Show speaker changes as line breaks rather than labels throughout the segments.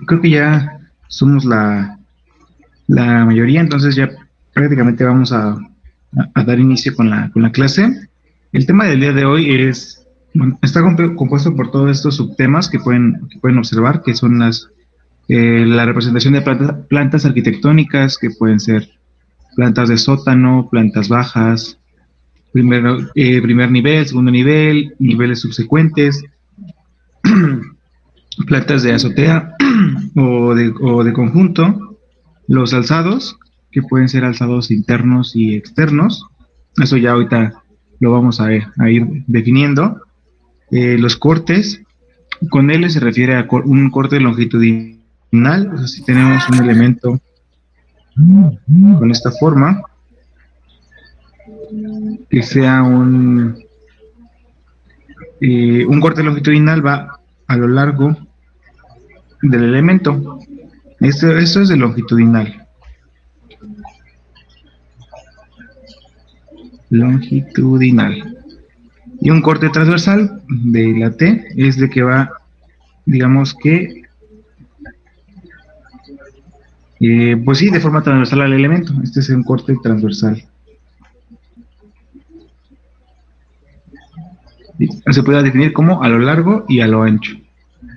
creo que ya somos la mayoría, entonces ya prácticamente vamos a dar inicio con la clase. El tema del día de hoy es, bueno, está compuesto por todos estos subtemas que pueden observar, que son la representación de plantas arquitectónicas, que pueden ser plantas de sótano, plantas bajas, primer nivel, segundo nivel, niveles subsecuentes, plantas de azotea o de conjunto, los alzados, que pueden ser alzados internos y externos, eso ya ahorita lo vamos a ir definiendo. Los cortes, con L se refiere a un corte longitudinal, o sea, si tenemos un elemento con esta forma, que sea un corte longitudinal va a lo largo del elemento. Esto es de longitudinal. Longitudinal. Y un corte transversal de la T es de que va, digamos que, pues sí, de forma transversal al elemento. Este es un corte transversal. Se puede definir como a lo largo y a lo ancho.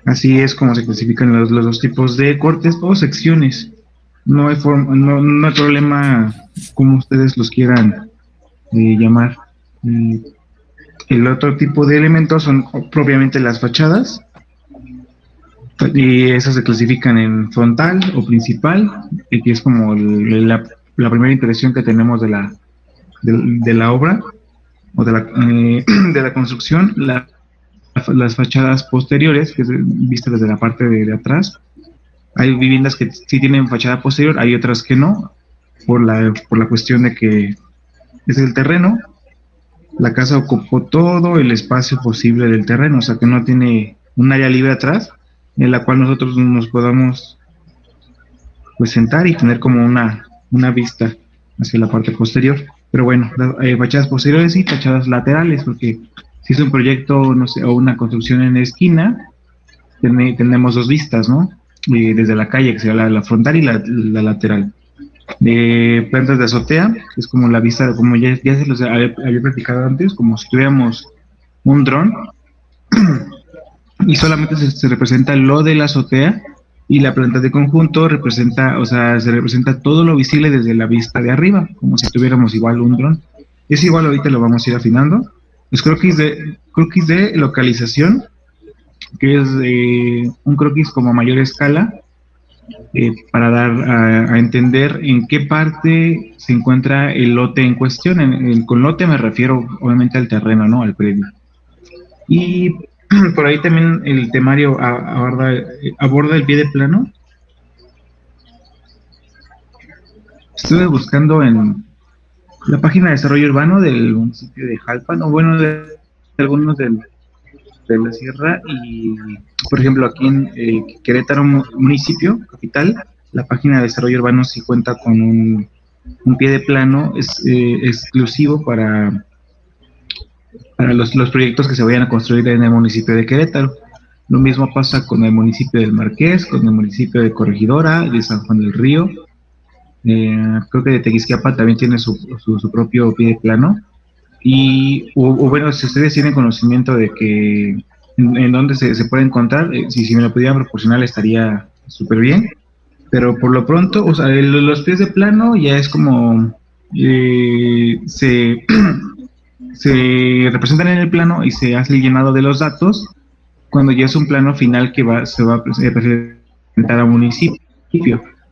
Así es como se clasifican los dos tipos de cortes o secciones. No hay problema como ustedes los quieran llamar. El otro tipo de elementos son propiamente las fachadas, y esas se clasifican en frontal o principal, que es como la primera impresión que tenemos de la obra o de la construcción. Las fachadas posteriores, que es vista desde la parte de atrás. Hay viviendas que sí tienen fachada posterior, hay otras que no, por la cuestión de que es el terreno. La casa ocupó todo el espacio posible del terreno, o sea que no tiene un área libre atrás en la cual nosotros nos podamos pues sentar y tener como una vista hacia la parte posterior. Pero bueno, fachadas posteriores y fachadas laterales, porque si es un proyecto, no sé, o una construcción en esquina, tenemos dos vistas, ¿no? Desde la calle, que sería la frontal y la lateral. De plantas de azotea, que es como la vista, como ya se los había platicado antes, como si tuviéramos un dron, y solamente se representa lo de la azotea, y la planta de conjunto representa, o sea, se representa todo lo visible desde la vista de arriba, como si tuviéramos igual un dron. Es igual, ahorita lo vamos a ir afinando. Los croquis de localización, que es un croquis como a mayor escala, para dar a entender en qué parte se encuentra el lote en cuestión. Con lote me refiero obviamente al terreno, ¿no? Al predio. Y por ahí también el temario aborda el pie de plano. Estuve buscando en la página de desarrollo urbano del municipio de Jalpan, o bueno, de algunos de la sierra, y por ejemplo aquí en Querétaro municipio, capital, la página de desarrollo urbano sí cuenta con un pie de plano exclusivo para los proyectos que se vayan a construir en el municipio de Querétaro. Lo mismo pasa con el municipio del Marqués, con el municipio de Corregidora, de San Juan del Río. Creo que de Tequisquiapan también tiene su propio pie de plano. Y bueno, si ustedes tienen conocimiento de que en dónde se puede encontrar, si me lo pudieran proporcionar estaría súper bien. Pero por lo pronto, o sea, los pies de plano ya es como se representan en el plano y se hace el llenado de los datos cuando ya es un plano final que se va a presentar a municipio.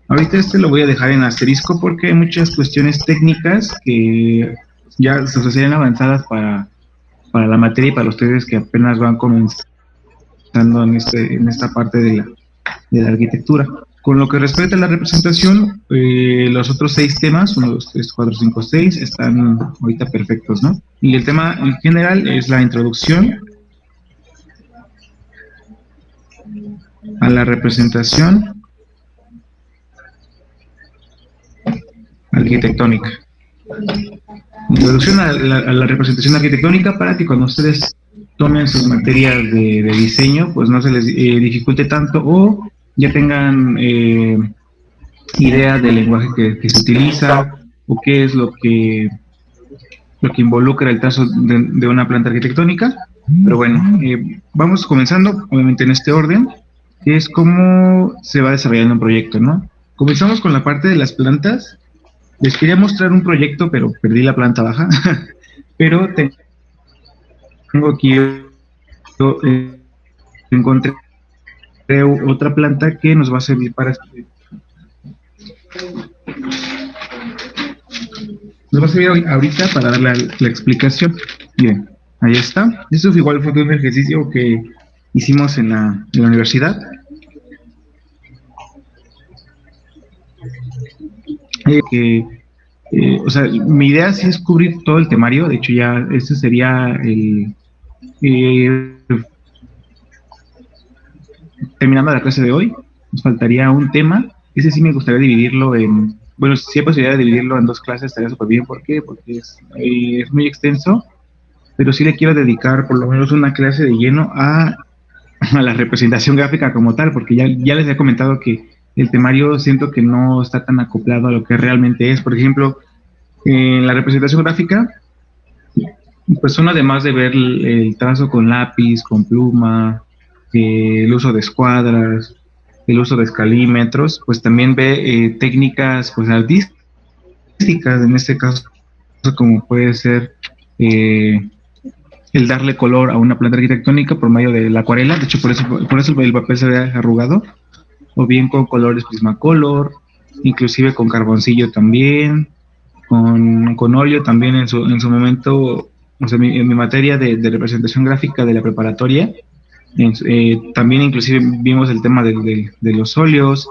Ahorita lo voy a dejar en asterisco porque hay muchas cuestiones técnicas que ya se serían avanzadas para la materia y para ustedes que apenas van comenzando en esta parte de la arquitectura. Con lo que respecta a la representación, los otros 6 temas, 1, 2, 3, 4, 5, 6, están ahorita perfectos, ¿no? Y el tema en general es la introducción a la representación arquitectónica. Introducción a la representación arquitectónica para que cuando ustedes tomen sus materias de diseño, pues no se les dificulte tanto, o ya tengan idea del lenguaje que se utiliza o qué es lo que involucra el trazo de una planta arquitectónica. Pero bueno, vamos comenzando, obviamente en este orden, que es cómo se va desarrollando un proyecto, ¿no? Comenzamos con la parte de las plantas. Les quería mostrar un proyecto, pero perdí la planta baja. Pero tengo aquí, encontré otra planta que nos va a servir para nos va a servir ahorita para dar la explicación. Bien, ahí está. Esto igual fue un ejercicio que hicimos en la universidad. O sea, mi idea sí es cubrir todo el temario. De hecho, ya este sería terminando la clase de hoy. Nos faltaría un tema. Ese sí me gustaría dividirlo en... Bueno, si hay posibilidad de dividirlo en 2 clases, estaría súper bien. ¿Por qué? Porque es muy extenso, pero sí le quiero dedicar por lo menos una clase de lleno a la representación gráfica como tal, porque ya les he comentado que el temario siento que no está tan acoplado a lo que realmente es. Por ejemplo, en la representación gráfica, pues uno además de ver el trazo con lápiz, con pluma, el uso de escuadras, el uso de escalímetros, pues también ve técnicas pues artísticas, en este caso como puede ser el darle color a una planta arquitectónica por medio de la acuarela. De hecho, por eso el papel se ve arrugado, o bien con colores Prismacolor, inclusive con carboncillo también, con óleo también en su momento. O sea, en mi materia de representación gráfica de la preparatoria, también inclusive vimos el tema de los óleos,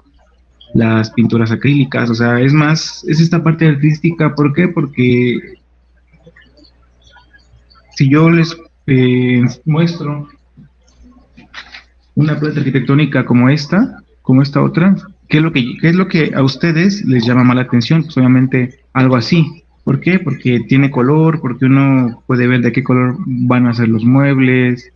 las pinturas acrílicas. O sea, es esta parte artística. ¿Por qué? Porque si yo les muestro una planta arquitectónica como esta otra, qué es lo que a ustedes les llama más la atención? Pues obviamente algo así. ¿Por qué? Porque tiene color, porque uno puede ver de qué color van a ser los muebles,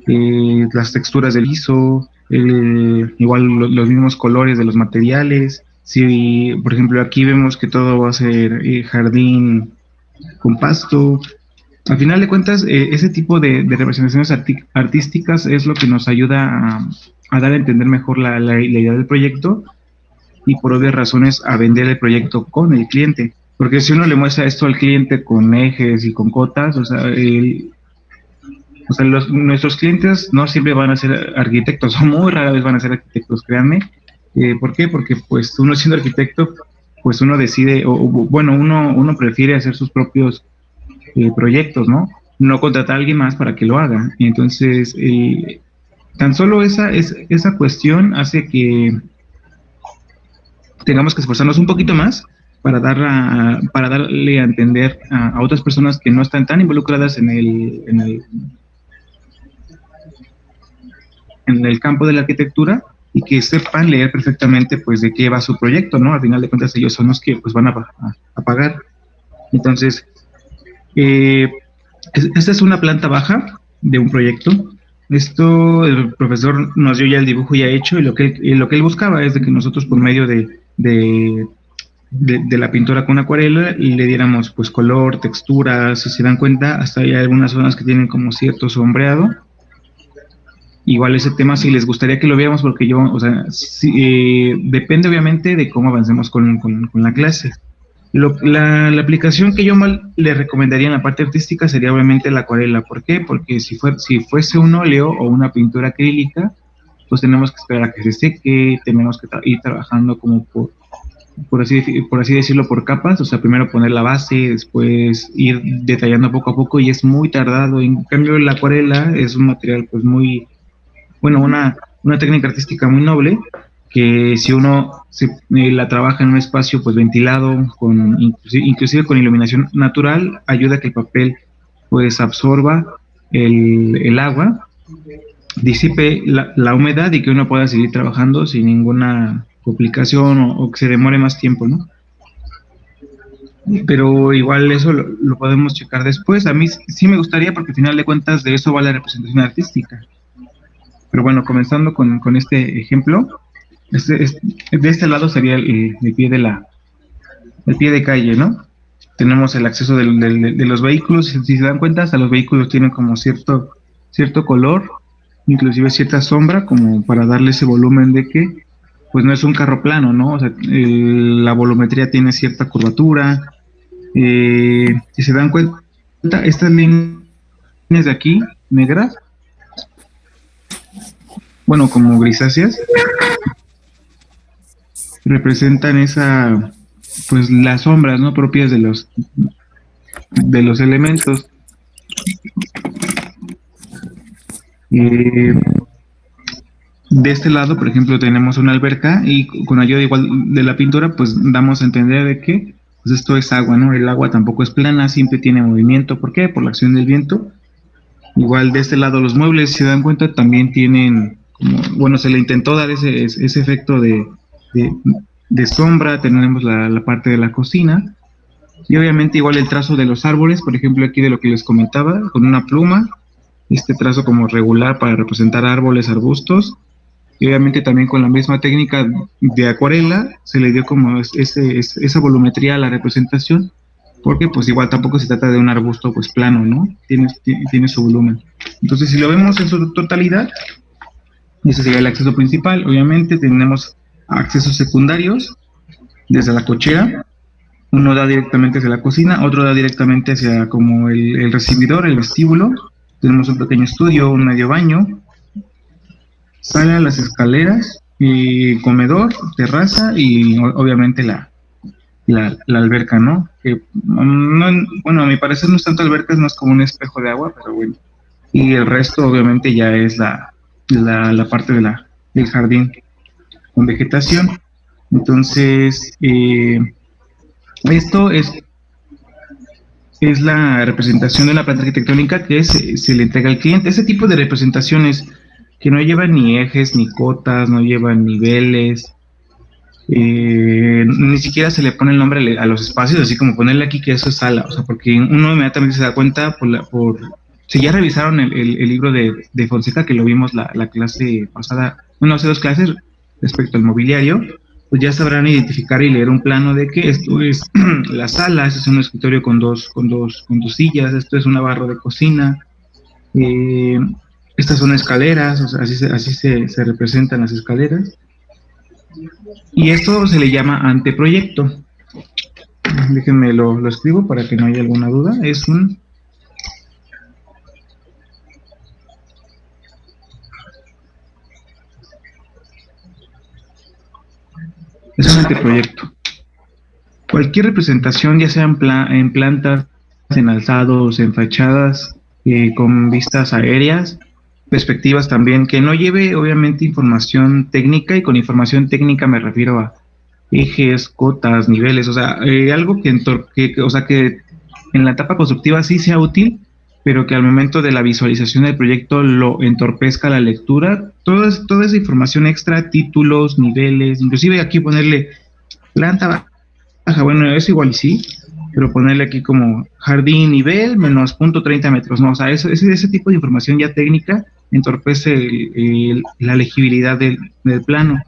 las texturas del liso, igual los mismos colores de los materiales. Si, por ejemplo, aquí vemos que todo va a ser jardín con pasto. Al final de cuentas, ese tipo de representaciones artísticas es lo que nos ayuda a dar a entender mejor la idea del proyecto, y por obvias razones a vender el proyecto con el cliente. Porque si uno le muestra esto al cliente con ejes y con cotas, o sea, nuestros clientes no siempre van a ser arquitectos, o muy rara vez van a ser arquitectos, créanme. ¿Por qué? Porque pues uno siendo arquitecto, pues uno decide, bueno, uno prefiere hacer sus propios proyectos, ¿no? No contratar a alguien más para que lo haga. Entonces, tan solo esa cuestión hace que tengamos que esforzarnos un poquito más para darle a entender a otras personas que no están tan involucradas en el campo de la arquitectura, y que sepan leer perfectamente pues de qué va su proyecto, ¿no? Al final de cuentas ellos son los que pues van a pagar. Entonces, esta es una planta baja de un proyecto. Esto el profesor nos dio ya el dibujo ya hecho, y lo que él buscaba es de que nosotros por medio de la pintura con acuarela le diéramos pues color, textura. Si se dan cuenta, hasta hay algunas zonas que tienen como cierto sombreado. Igual ese tema si les gustaría que lo veamos, porque yo, o sea, depende obviamente de cómo avancemos con la clase. La aplicación que yo le recomendaría en la parte artística sería obviamente la acuarela. ¿Por qué? Porque si fuese un óleo o una pintura acrílica, pues tenemos que esperar a que se seque, tenemos que ir trabajando como por así decirlo, por capas. O sea, primero poner la base, después ir detallando poco a poco, y es muy tardado. En cambio, la acuarela es un material pues muy, bueno, una técnica artística muy noble, que si uno la trabaja en un espacio pues ventilado, inclusive con iluminación natural, ayuda a que el papel pues absorba el agua, disipe la humedad, y que uno pueda seguir trabajando sin ninguna complicación o que se demore más tiempo, ¿no? Pero igual eso lo podemos checar después. A mí sí me gustaría, porque al final de cuentas de eso va la representación artística. Pero bueno, comenzando con este ejemplo, de este lado sería el pie el pie de calle, ¿no? Tenemos el acceso de los vehículos, si se dan cuenta, hasta los vehículos tienen como cierto color, inclusive cierta sombra, como para darle ese volumen de que, pues no es un carro plano, ¿no? O sea, la volumetría tiene cierta curvatura. Si se dan cuenta, estas líneas de aquí, negras, bueno, como grisáceas, representan pues las sombras, ¿no? Propias de los elementos. Eh, de este lado, por ejemplo, tenemos una alberca y con ayuda igual de la pintura, pues damos a entender de que pues esto es agua, ¿no? El agua tampoco es plana, siempre tiene movimiento. ¿Por qué? Por la acción del viento. Igual de este lado los muebles, si se dan cuenta, también tienen, como, bueno, se le intentó dar ese efecto de, de sombra. Tenemos la parte de la cocina y obviamente igual el trazo de los árboles, por ejemplo aquí de lo que les comentaba, con una pluma, este trazo como regular para representar árboles, arbustos, y obviamente también con la misma técnica de acuarela se le dio como esa volumetría a la representación, porque pues igual tampoco se trata de un arbusto pues plano, ¿no? Tiene su volumen. Entonces si lo vemos en su totalidad, ese sería el acceso principal. Obviamente tenemos accesos secundarios desde la cochera. Uno da directamente hacia la cocina, otro da directamente hacia como el recibidor, el vestíbulo. Tenemos un pequeño estudio, un medio baño, sala, las escaleras, y comedor, terraza y obviamente la alberca, ¿no? Que, bueno, a mi parecer no es tanto alberca, es más como un espejo de agua, pero bueno. Y el resto obviamente ya es la parte del jardín con vegetación. Entonces, esto es la representación de la planta arquitectónica que se le entrega al cliente. Ese tipo de representaciones que no llevan ni ejes, ni cotas, no llevan niveles, ni siquiera se le pone el nombre a los espacios, así como ponerle aquí que eso es sala, o sea, porque uno inmediatamente se da cuenta si ya revisaron el libro de Fonseca, que lo vimos la clase pasada, bueno, hace 2 clases respecto al mobiliario, pues ya sabrán identificar y leer un plano de que esto es la sala, este es un escritorio con dos sillas, esto es una barra de cocina, estas son escaleras, o sea, así se representan las escaleras. Y esto se le llama anteproyecto. Déjenme lo escribo para que no haya alguna duda. Es un anteproyecto. Cualquier representación, ya sea en plantas, en alzados, en fachadas, con vistas aéreas, perspectivas también, que no lleve obviamente información técnica, y con información técnica me refiero a ejes, cotas, niveles, o sea, algo o sea, que en la etapa constructiva sí sea útil, pero que al momento de la visualización del proyecto lo entorpezca la lectura. Toda esa información extra, títulos, niveles, inclusive aquí ponerle planta baja, bueno, es igual y sí, pero ponerle aquí como jardín nivel menos .30 metros, ¿no? O sea, ese tipo de información ya técnica entorpece la legibilidad del plano.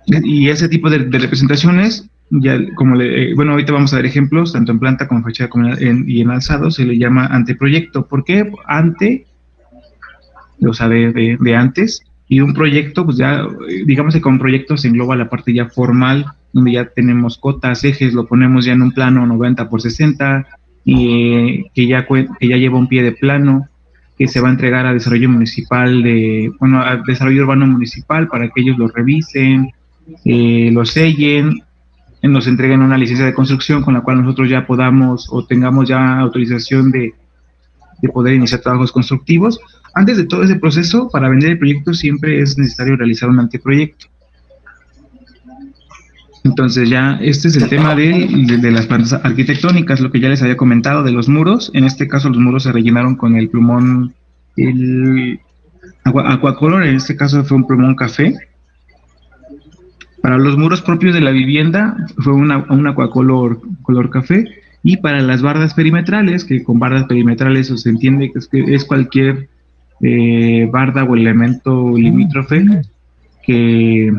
Y ese tipo de representaciones, ya como bueno, ahorita vamos a ver ejemplos, tanto en planta como en fachada y en alzado, se le llama anteproyecto. ¿Por qué? Ante, o sea, de antes, y un proyecto, pues ya, digamos que con proyectos se engloba la parte ya formal, donde ya tenemos cotas, ejes, lo ponemos ya en un plano 90 por 60, y que ya lleva un pie de plano, que se va a entregar a desarrollo municipal, a desarrollo urbano municipal para que ellos lo revisen, lo sellen, nos entreguen una licencia de construcción con la cual nosotros ya podamos o tengamos ya autorización de poder iniciar trabajos constructivos. Antes de todo ese proceso, para vender el proyecto siempre es necesario realizar un anteproyecto. Entonces ya este es el tema de las plantas arquitectónicas, lo que ya les había comentado de los muros. En este caso los muros se rellenaron con el plumón, el aquacolor, en este caso fue un plumón café. Para los muros propios de la vivienda fue un aquacolor color café, y para las bardas perimetrales, que con bardas perimetrales se entiende que es cualquier barda o elemento limítrofe que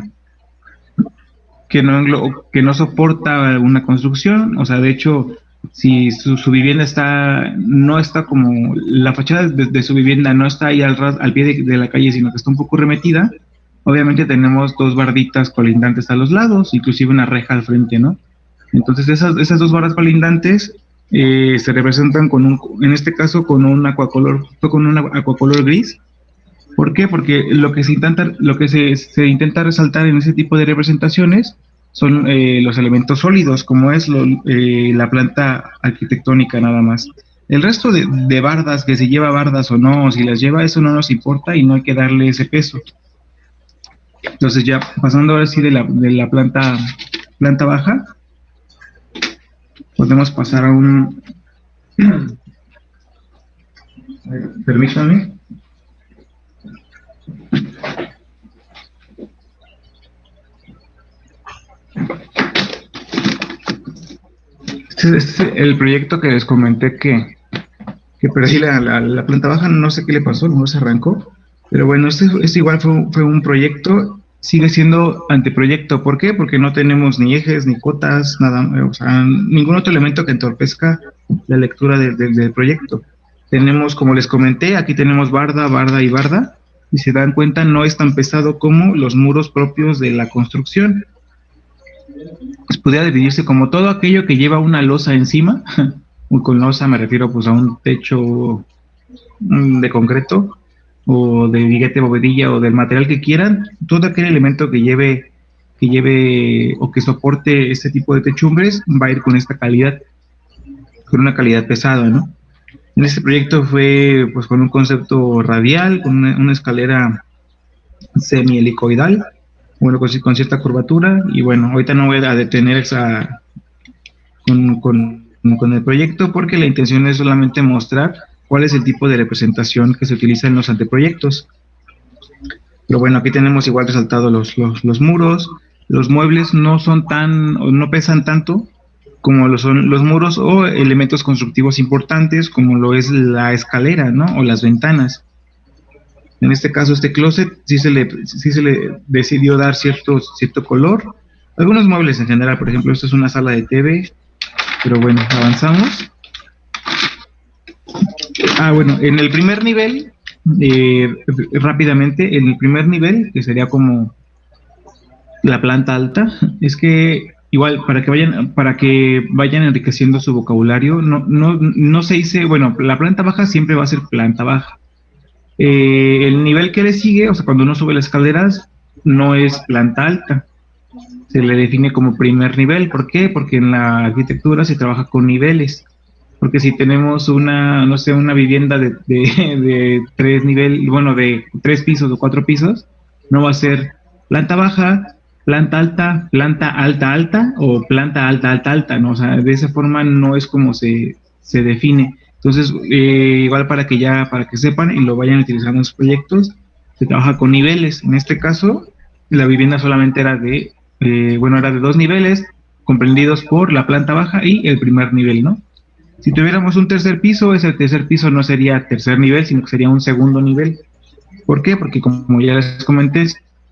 no soporta una construcción. O sea, de hecho, si su vivienda no está como, la fachada de su vivienda no está ahí al pie de la calle, sino que está un poco remetida, obviamente tenemos dos barditas colindantes a los lados, inclusive una reja al frente, ¿no? Entonces esas dos barras colindantes se representan en este caso con un acuacolor gris. ¿Por qué? Porque lo que se intenta resaltar en ese tipo de representaciones son los elementos sólidos, como es la planta arquitectónica nada más. El resto de bardas, que si lleva bardas o no, o si las lleva, eso no nos importa y no hay que darle ese peso. Entonces ya pasando ahora sí de la planta baja, podemos pasar a un... Permítanme. Este es el proyecto que les comenté que perdí la planta baja, no sé qué le pasó, no se arrancó, pero bueno, este igual fue un proyecto, sigue siendo anteproyecto. ¿Por qué? Porque no tenemos ni ejes, ni cotas, nada, o sea, ningún otro elemento que entorpezca la lectura del proyecto. Tenemos, como les comenté, aquí tenemos barda, barda y barda, y se dan cuenta, no es tan pesado como los muros propios de la construcción. Pues podría dividirse como todo aquello que lleva una losa encima. Con losa me refiero pues a un techo de concreto o de viguete, bovedilla o del material que quieran. Todo aquel elemento que lleve o que soporte este tipo de techumbres va a ir con esta calidad, con una calidad pesada, ¿no? En este proyecto fue pues con un concepto radial, con una escalera semi-helicoidal, bueno, con cierta curvatura. Y bueno, ahorita no voy a detener con el proyecto, porque la intención es solamente mostrar cuál es el tipo de representación que se utiliza en los anteproyectos. Pero bueno, aquí tenemos igual resaltado los muros. Los muebles no pesan tanto como lo son los muros o elementos constructivos importantes, como lo es la escalera, ¿no? O las ventanas. En este caso, este closet sí se le decidió dar cierto color. Algunos muebles en general, por ejemplo, esto es una sala de TV, pero bueno, avanzamos. Bueno, en el primer nivel, rápidamente, en el primer nivel, que sería como la planta alta, es que igual para que vayan enriqueciendo su vocabulario, no se dice, bueno, la planta baja siempre va a ser planta baja. El nivel que le sigue, o sea, cuando uno sube las escaleras, no es planta alta, se le define como primer nivel. ¿Por qué? Porque en la arquitectura se trabaja con niveles. Porque si tenemos una vivienda de 3 niveles, bueno, de 3 pisos o 4 pisos, no va a ser planta baja, planta alta o planta alta, ¿no? O sea, de esa forma no es como se define. Entonces, igual para que sepan y lo vayan utilizando en sus proyectos, se trabaja con niveles. En este caso, la vivienda solamente era de 2 niveles, comprendidos por la planta baja y el primer nivel, ¿no? Si tuviéramos un tercer piso, ese tercer piso no sería tercer nivel, sino que sería un segundo nivel. ¿Por qué? Porque como ya les comenté,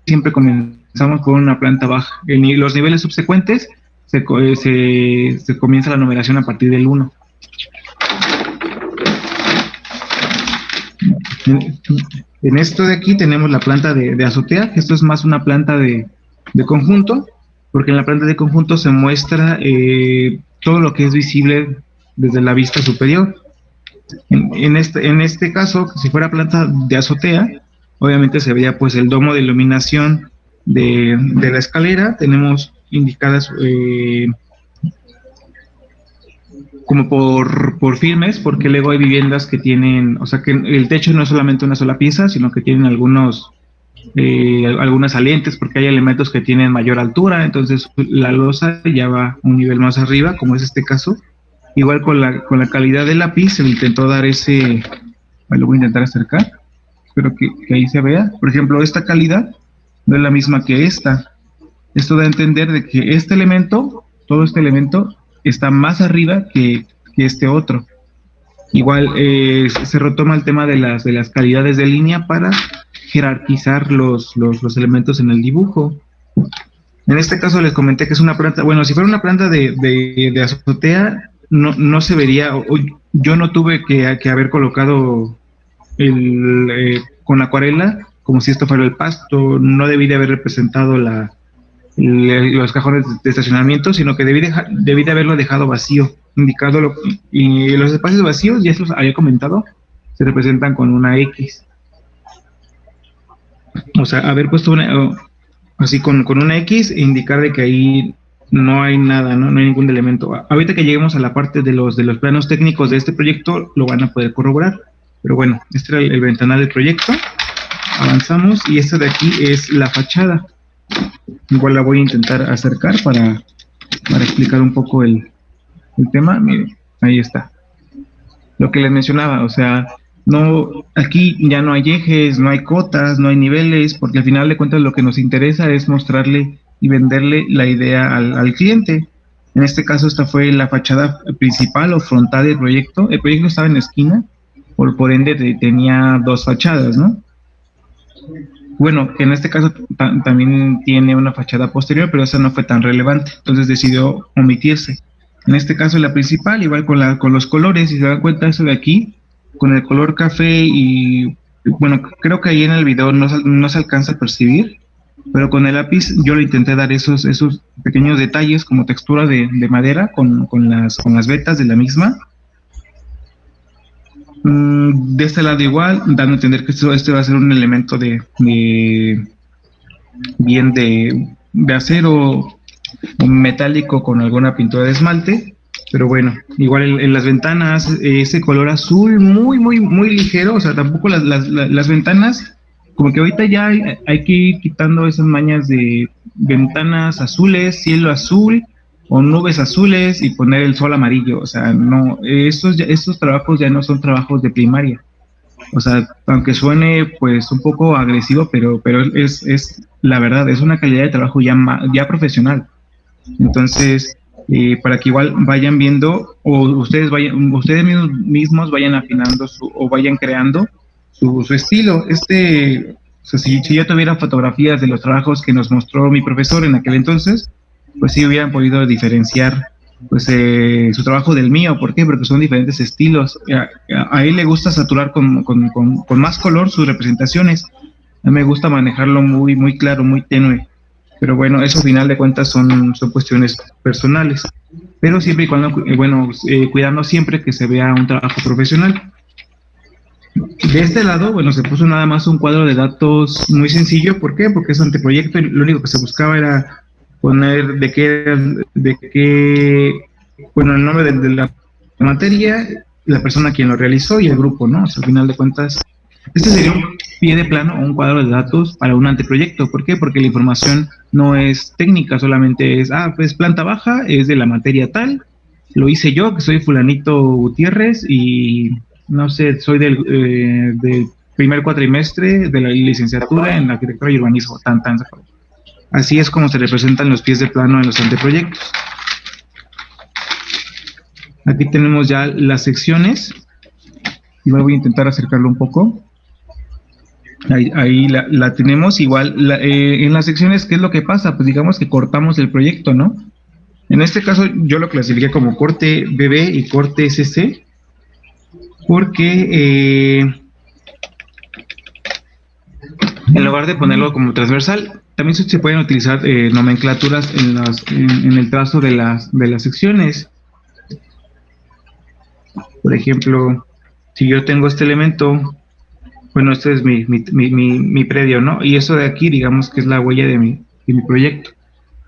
siempre comenzamos con una planta baja. En los niveles subsecuentes se comienza la numeración a partir del 1. En esto de aquí tenemos la planta de azotea, que esto es más una planta de conjunto, porque en la planta de conjunto se muestra todo lo que es visible desde la vista superior. En este caso, si fuera planta de azotea, obviamente se vería pues el domo de iluminación de la escalera. Tenemos indicadas como por firmes, porque luego hay viviendas que tienen, o sea que el techo no es solamente una sola pieza, sino que tienen algunas salientes, porque hay elementos que tienen mayor altura. Entonces la losa ya va un nivel más arriba, como es este caso. Igual con la calidad del lápiz se le intentó dar ese, lo voy a intentar acercar, espero que ahí se vea. Por ejemplo, esta calidad no es la misma que esta. Esto da a entender de que todo este elemento está más arriba que este otro. Igual se retoma el tema de las calidades de línea para jerarquizar los elementos en el dibujo. En este caso les comenté que es una planta, bueno, si fuera una planta de azotea, no se vería, yo no tuve que haber colocado con acuarela como si esto fuera el pasto, no debí de haber representado los cajones de estacionamiento, sino que debí de haberlo dejado vacío, indicado y los espacios vacíos, ya se los había comentado, se representan con una X. O sea, haber puesto así con una X e indicar de que ahí no hay nada, ¿no? No hay ningún elemento. Ahorita que lleguemos a la parte de los planos técnicos de este proyecto, lo van a poder corroborar. Pero bueno, este era el ventanal del proyecto. Avanzamos y esta de aquí es la fachada. Igual la voy a intentar acercar para explicar un poco el tema. Miren, ahí está. Lo que les mencionaba, o sea, no, aquí ya no hay ejes, no hay cotas, no hay niveles, porque al final de cuentas lo que nos interesa es mostrarle y venderle la idea al cliente. En este caso esta fue la fachada principal o frontal del proyecto. El proyecto estaba en la esquina, por ende tenía dos fachadas, ¿no? Bueno, que en este caso también tiene una fachada posterior, pero esa no fue tan relevante, entonces decidió omitirse. En este caso la principal, igual con los colores, si se dan cuenta eso de aquí, con el color café y, bueno, creo que ahí en el video no se alcanza a percibir, pero con el lápiz yo le intenté dar esos pequeños detalles como textura de madera con las vetas de la misma. De este lado igual, dando a entender que este va a ser un elemento de acero metálico con alguna pintura de esmalte, pero bueno, igual en las ventanas ese color azul muy ligero, o sea, tampoco las ventanas, como que ahorita ya hay que ir quitando esas mañas de ventanas azules, cielo azul o nubes azules y poner el sol amarillo, o sea, no, estos trabajos ya no son trabajos de primaria. O sea, aunque suene pues un poco agresivo, pero es la verdad, es una calidad de trabajo ya profesional. Entonces, para que igual vayan viendo o ustedes mismos vayan afinando o vayan creando su estilo. O sea, si yo tuviera fotografías de los trabajos que nos mostró mi profesor en aquel entonces, pues sí hubieran podido diferenciar pues su trabajo del mío. ¿Por qué? Porque son diferentes estilos. A él le gusta saturar con más color sus representaciones. A mí me gusta manejarlo muy claro, muy tenue. Pero bueno, eso al final de cuentas son cuestiones personales. Pero siempre y cuando, cuidando siempre que se vea un trabajo profesional. De este lado, bueno, se puso nada más un cuadro de datos muy sencillo. ¿Por qué? Porque es anteproyecto y lo único que se buscaba era poner bueno, el nombre de la materia, la persona quien lo realizó y el grupo, ¿no? O sea, al final de cuentas, este sería un pie de plano o un cuadro de datos para un anteproyecto. ¿Por qué? Porque la información no es técnica, solamente es, pues planta baja, es de la materia tal, lo hice yo, que soy fulanito Gutiérrez y, no sé, soy del primer cuatrimestre de la licenciatura en arquitectura y urbanismo, tan. Así es como se representan los pies de plano en los anteproyectos. Aquí tenemos ya las secciones. Y voy a intentar acercarlo un poco. Ahí la tenemos. Igual, en las secciones, ¿qué es lo que pasa? Pues digamos que cortamos el proyecto, ¿no? En este caso, yo lo clasifiqué como corte BB y corte SC, porque en lugar de ponerlo como transversal, también se pueden utilizar nomenclaturas en el trazo de las secciones. Por ejemplo, si yo tengo este elemento, bueno, este es mi predio, ¿no? Y eso de aquí, digamos que es la huella de mi proyecto.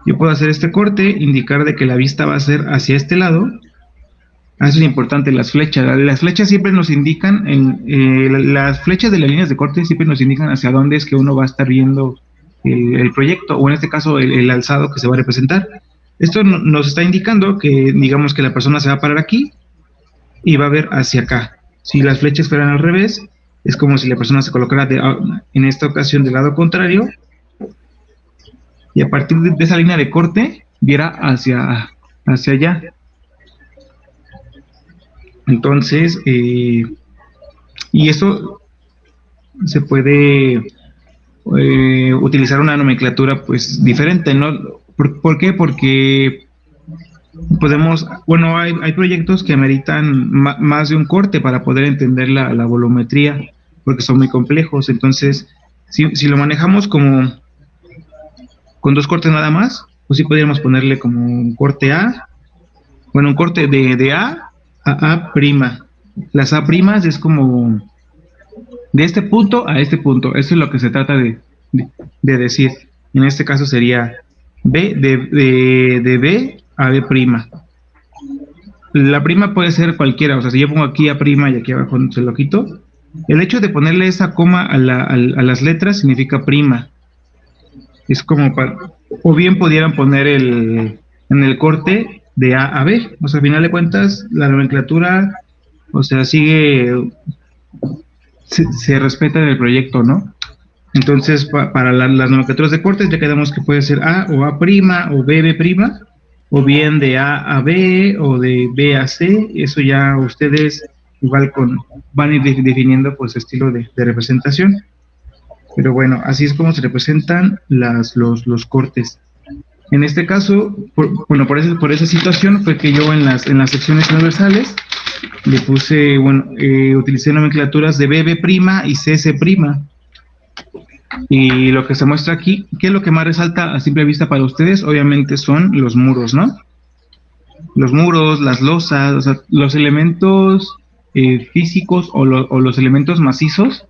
Yo puedo hacer este corte, indicar de que la vista va a ser hacia este lado. Eso es importante, las flechas. Las flechas siempre nos indican, las flechas de las líneas de corte siempre nos indican hacia dónde es que uno va a estar viendo el proyecto, o en este caso el alzado que se va a representar. Esto nos está indicando que, digamos que la persona se va a parar aquí y va a ver hacia acá. Si las flechas fueran al revés, es como si la persona se colocara en esta ocasión del lado contrario y a partir de esa línea de corte viera hacia allá. Entonces, y eso se puede utilizar una nomenclatura pues diferente, ¿no? ¿Por qué? Porque podemos, bueno, hay proyectos que ameritan más de un corte para poder entender la volumetría, porque son muy complejos. Entonces, si lo manejamos como con dos cortes nada más, pues sí podríamos ponerle como un corte A, bueno, un corte de A prima. Las A primas es como de este punto a este punto. Eso es lo que se trata de decir. En este caso sería B de B a B prima. La prima puede ser cualquiera, o sea, si yo pongo aquí A prima y aquí abajo se lo quito, el hecho de ponerle esa coma a las letras significa prima. Es como para, o bien pudieran poner en el corte de A a B, o sea, al final de cuentas, la nomenclatura, o sea, se respeta en el proyecto, ¿no? Entonces, para las nomenclaturas de cortes ya quedamos que puede ser A o A prima o B, B prima, o bien de A a B o de B a C, eso ya ustedes igual van a ir definiendo pues estilo de representación. Pero bueno, así es como se representan los cortes. En este caso, por esa situación fue que yo en las secciones universales le puse, bueno, utilicé nomenclaturas de B, B prima y C, C prima. Y lo que se muestra aquí, ¿qué es lo que más resalta a simple vista para ustedes? Obviamente son los muros, ¿no? Los muros, las losas, o sea, los elementos físicos o los elementos macizos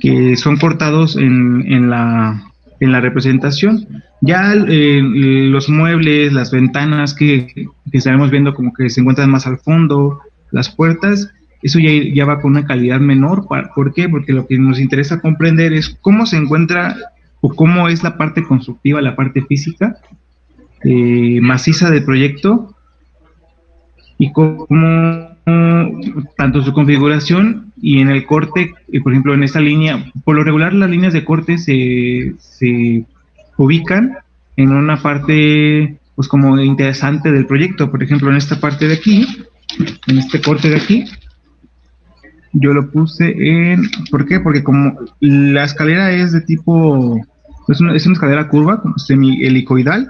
que son cortados en la representación. Ya los muebles, las ventanas que estaremos viendo como que se encuentran más al fondo, las puertas, eso ya va con una calidad menor. ¿Por qué? Porque lo que nos interesa comprender es cómo se encuentra o cómo es la parte constructiva, la parte física maciza del proyecto y cómo tanto su configuración y en el corte, por ejemplo, en esta línea, por lo regular las líneas de corte se ubican en una parte, pues como interesante del proyecto. Por ejemplo, en esta parte de aquí, en este corte de aquí, yo lo puse ¿por qué? Porque como la escalera es de tipo, es una escalera curva, como semi-helicoidal,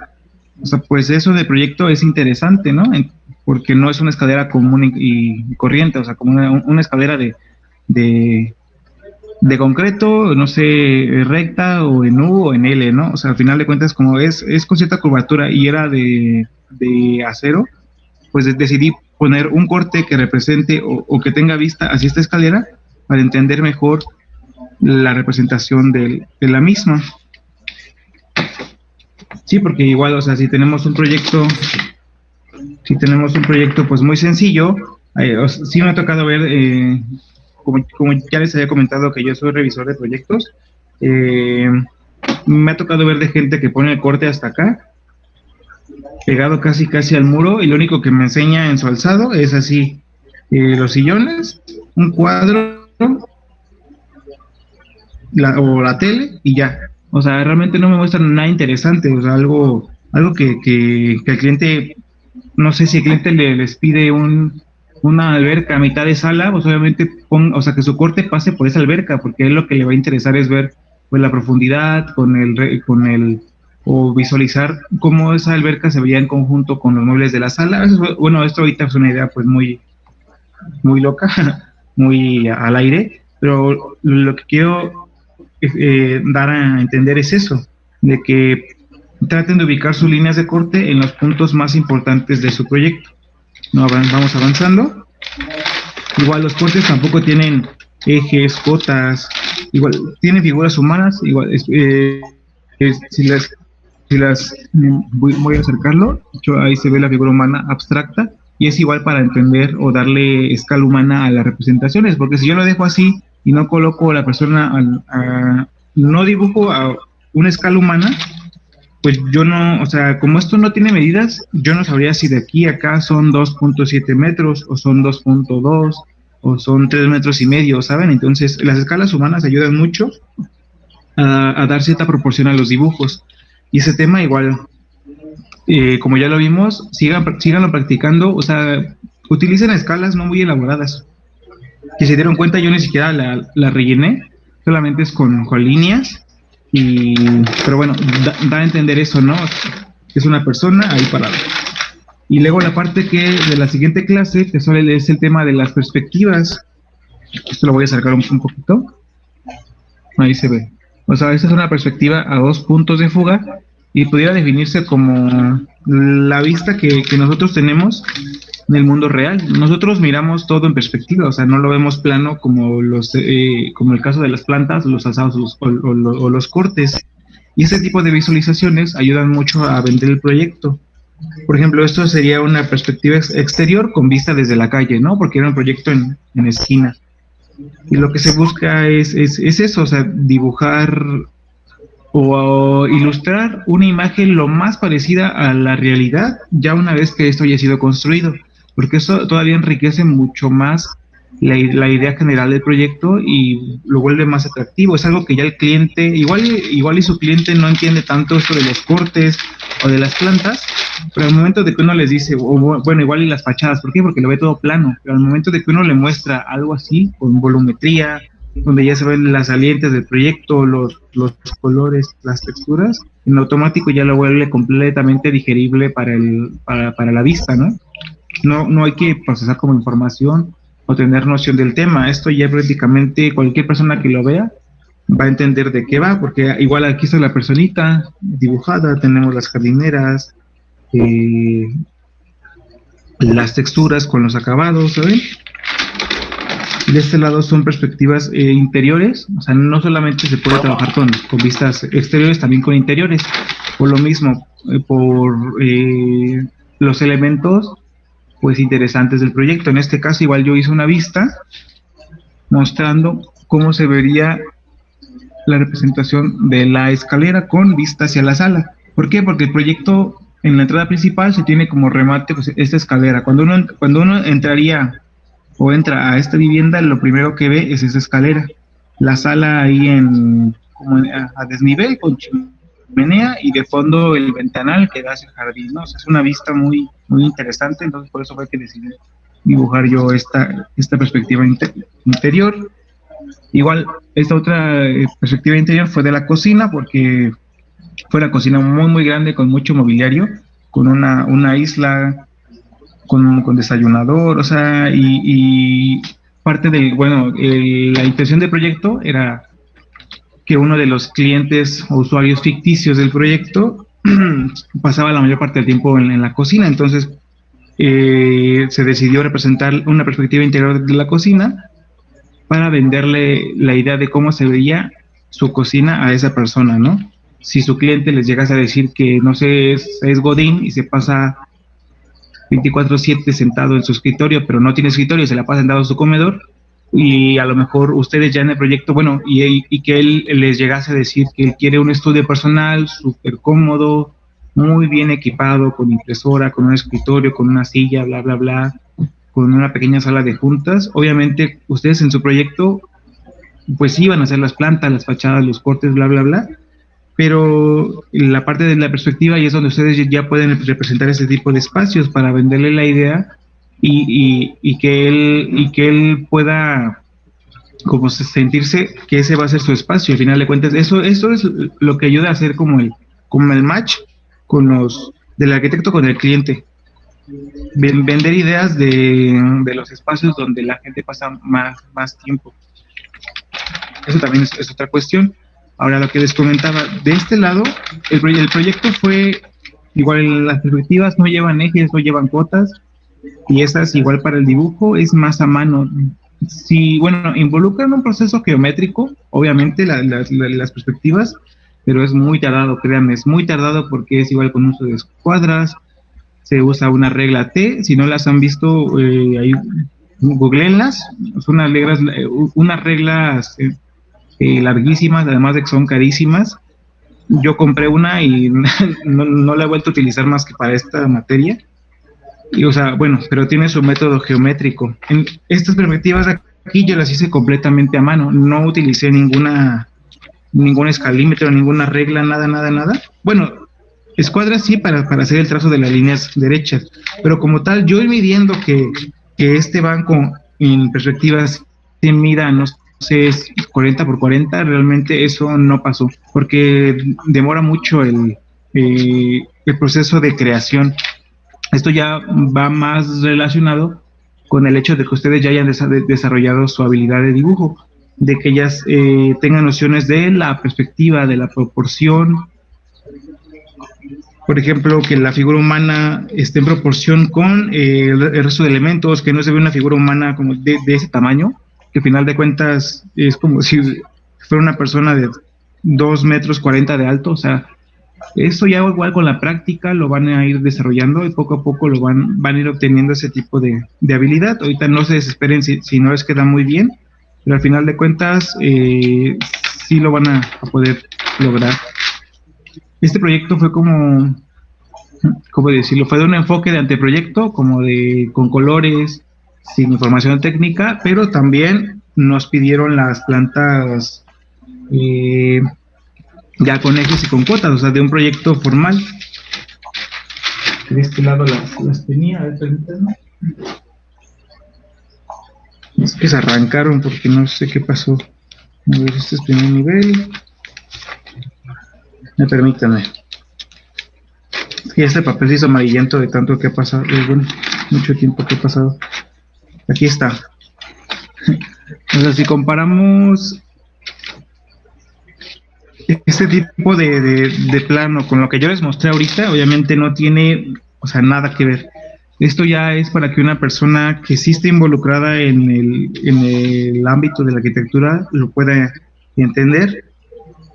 o sea, pues eso del proyecto es interesante, ¿no? Porque no es una escalera común y corriente, o sea, como una escalera de concreto, no sé, recta o en U o en L, ¿no? O sea, al final de cuentas, como es con cierta curvatura y era de acero, pues decidí poner un corte que represente o que tenga vista hacia esta escalera para entender mejor la representación de la misma. Sí, porque igual, o sea, si tenemos un proyecto pues muy sencillo, sí me ha tocado ver, como ya les había comentado que yo soy revisor de proyectos, me ha tocado ver de gente que pone el corte hasta acá, pegado casi al muro, y lo único que me enseña en su alzado es así, los sillones, un cuadro, o la tele, y ya. O sea, realmente no me muestran nada interesante, o sea, algo que el cliente, no sé si el cliente les pide una alberca a mitad de sala, pues obviamente o sea, que su corte pase por esa alberca, porque a él lo que le va a interesar es ver pues la profundidad o visualizar cómo esa alberca se veía en conjunto con los muebles de la sala. Bueno, esto ahorita es una idea pues muy loca, muy al aire, pero lo que quiero dar a entender es eso, de que traten de ubicar sus líneas de corte en los puntos más importantes de su proyecto. No, vamos avanzando. Igual los cortes tampoco tienen ejes, cotas, igual tienen figuras humanas, igual si las voy a acercarlo, ahí se ve la figura humana abstracta y es igual para entender o darle escala humana a las representaciones, porque si yo lo dejo así y no coloco a la persona, no dibujo a una escala humana, pues yo no, o sea, como esto no tiene medidas, yo no sabría si de aquí a acá son 2.7 metros o son 2.2 o son 3 metros y medio, ¿saben? Entonces las escalas humanas ayudan mucho a dar cierta proporción a los dibujos. Y ese tema igual, como ya lo vimos, síganlo practicando, o sea, utilizan escalas no muy elaboradas. Si se dieron cuenta, yo ni siquiera la rellené, solamente es con líneas, pero bueno, da a entender eso, ¿no? Es una persona ahí parada. Y luego la parte que de la siguiente clase, que solo es el tema de las perspectivas. Esto lo voy a acercar un poquito. Ahí se ve. O sea, esta es una perspectiva a 2 puntos de fuga y pudiera definirse como la vista que nosotros tenemos en el mundo real. Nosotros miramos todo en perspectiva, o sea, no lo vemos plano como como el caso de las plantas, los alzados o los cortes. Y este tipo de visualizaciones ayudan mucho a vender el proyecto. Por ejemplo, esto sería una perspectiva exterior con vista desde la calle, ¿no? Porque era un proyecto en esquina. Y lo que se busca es eso, o sea, dibujar o ilustrar una imagen lo más parecida a la realidad ya una vez que esto haya sido construido, porque eso todavía enriquece mucho más la idea general del proyecto y lo vuelve más atractivo. Es algo que ya el cliente, igual y su cliente no entiende tanto esto de los cortes o de las plantas, pero al momento de que uno les dice, bueno, igual y las fachadas, ¿por qué? Porque lo ve todo plano, pero al momento de que uno le muestra algo así, con volumetría, donde ya se ven las salientes del proyecto, los colores, las texturas, en automático ya lo vuelve completamente digerible para la vista, ¿no? No hay que procesar como información o tener noción del tema. Esto ya prácticamente cualquier persona que lo vea va a entender de qué va, porque igual aquí está la personita dibujada, tenemos las jardineras, las texturas con los acabados, ¿saben? De este lado son perspectivas interiores, o sea, no solamente se puede trabajar con vistas exteriores, también con interiores, por lo mismo, por los elementos pues interesantes del proyecto. En este caso igual yo hice una vista mostrando cómo se vería la representación de la escalera con vista hacia la sala. ¿Por qué? Porque el proyecto en la entrada principal se tiene como remate pues esta escalera. Cuando uno entraría o entra a esta vivienda, lo primero que ve es esa escalera. La sala ahí como a desnivel con chimenea y de fondo el ventanal que da hacia el jardín, ¿no? O sea, es una vista muy, muy interesante, entonces por eso fue que decidí dibujar yo esta perspectiva interior. Igual, esta otra perspectiva interior fue de la cocina, porque fue una cocina muy, muy grande con mucho mobiliario, con una isla, con desayunador, o sea, y parte la intención del proyecto era que uno de los clientes o usuarios ficticios del proyecto pasaba la mayor parte del tiempo en la cocina, entonces se decidió representar una perspectiva interior de la cocina para venderle la idea de cómo se veía su cocina a esa persona, ¿no? Si su cliente les llegase a decir que, no sé, es Godín y se pasa 24/7 sentado en su escritorio, pero no tiene escritorio, se la pasa sentado en su comedor, y a lo mejor ustedes ya en el proyecto, bueno, y que él les llegase a decir que él quiere un estudio personal súper cómodo, muy bien equipado, con impresora, con un escritorio, con una silla, bla, bla, bla, con una pequeña sala de juntas. Obviamente ustedes en su proyecto pues sí van a hacer las plantas, las fachadas, los cortes, bla, bla, bla, pero la parte de la perspectiva y es donde ustedes ya pueden representar ese tipo de espacios para venderle la idea y que él pueda como sentirse que ese va a ser su espacio. Al final de cuentas, eso es lo que ayuda a hacer como el match del arquitecto con el cliente. Vender ideas de los espacios donde la gente pasa más tiempo. Eso también es otra cuestión. Ahora, lo que les comentaba, de este lado, el proyecto fue igual, las perspectivas no llevan ejes, no llevan cotas, y estas igual para el dibujo es más a mano. Sí, bueno, involucran un proceso geométrico, obviamente las perspectivas, pero es muy tardado, créanme, es muy tardado porque es igual con uso de escuadras, se usa una regla T, si no las han visto, ahí googleenlas, son unas reglas larguísimas, además de que son carísimas. Yo compré una y no la he vuelto a utilizar más que para esta materia. Y, o sea, bueno, pero tiene su método geométrico. En estas perspectivas de aquí yo las hice completamente a mano, no utilicé ningún escalímetro, ninguna regla, nada. Bueno, escuadras sí para hacer el trazo de las líneas derechas, pero como tal, yo ir midiendo que que este banco en perspectiva se mida, no sé, es 40 por 40, realmente eso no pasó, porque demora mucho el proceso de creación. Esto ya va más relacionado con el hecho de que ustedes ya hayan desarrollado su habilidad de dibujo, de que ellas tengan nociones de la perspectiva, de la proporción. Por ejemplo, que la figura humana esté en proporción con el resto de elementos, que no se ve una figura humana como de ese tamaño, que al final de cuentas es como si fuera una persona de 2 metros 40 de alto. O sea, eso ya igual con la práctica lo van a ir desarrollando y poco a poco lo van a ir obteniendo ese tipo de habilidad. Ahorita no se desesperen si no les queda muy bien, pero al final de cuentas sí lo van a poder lograr. Este proyecto fue como, ¿cómo decirlo? Fue de un enfoque de anteproyecto, como de con colores, sin información técnica, pero también nos pidieron las plantas ya con ejes y con cuotas, o sea, de un proyecto formal. De este lado las tenía, a ver, permítanme. Es que se arrancaron porque no sé qué pasó. A ver, este es primer nivel. Permítanme. Y este papel se hizo amarillento de tanto que ha pasado, bueno, mucho tiempo que ha pasado. Aquí está. O sea, si comparamos este tipo de plano con lo que yo les mostré ahorita, obviamente no tiene, o sea, nada que ver. Esto ya es para que una persona que sí esté involucrada en el ámbito de la arquitectura lo pueda entender.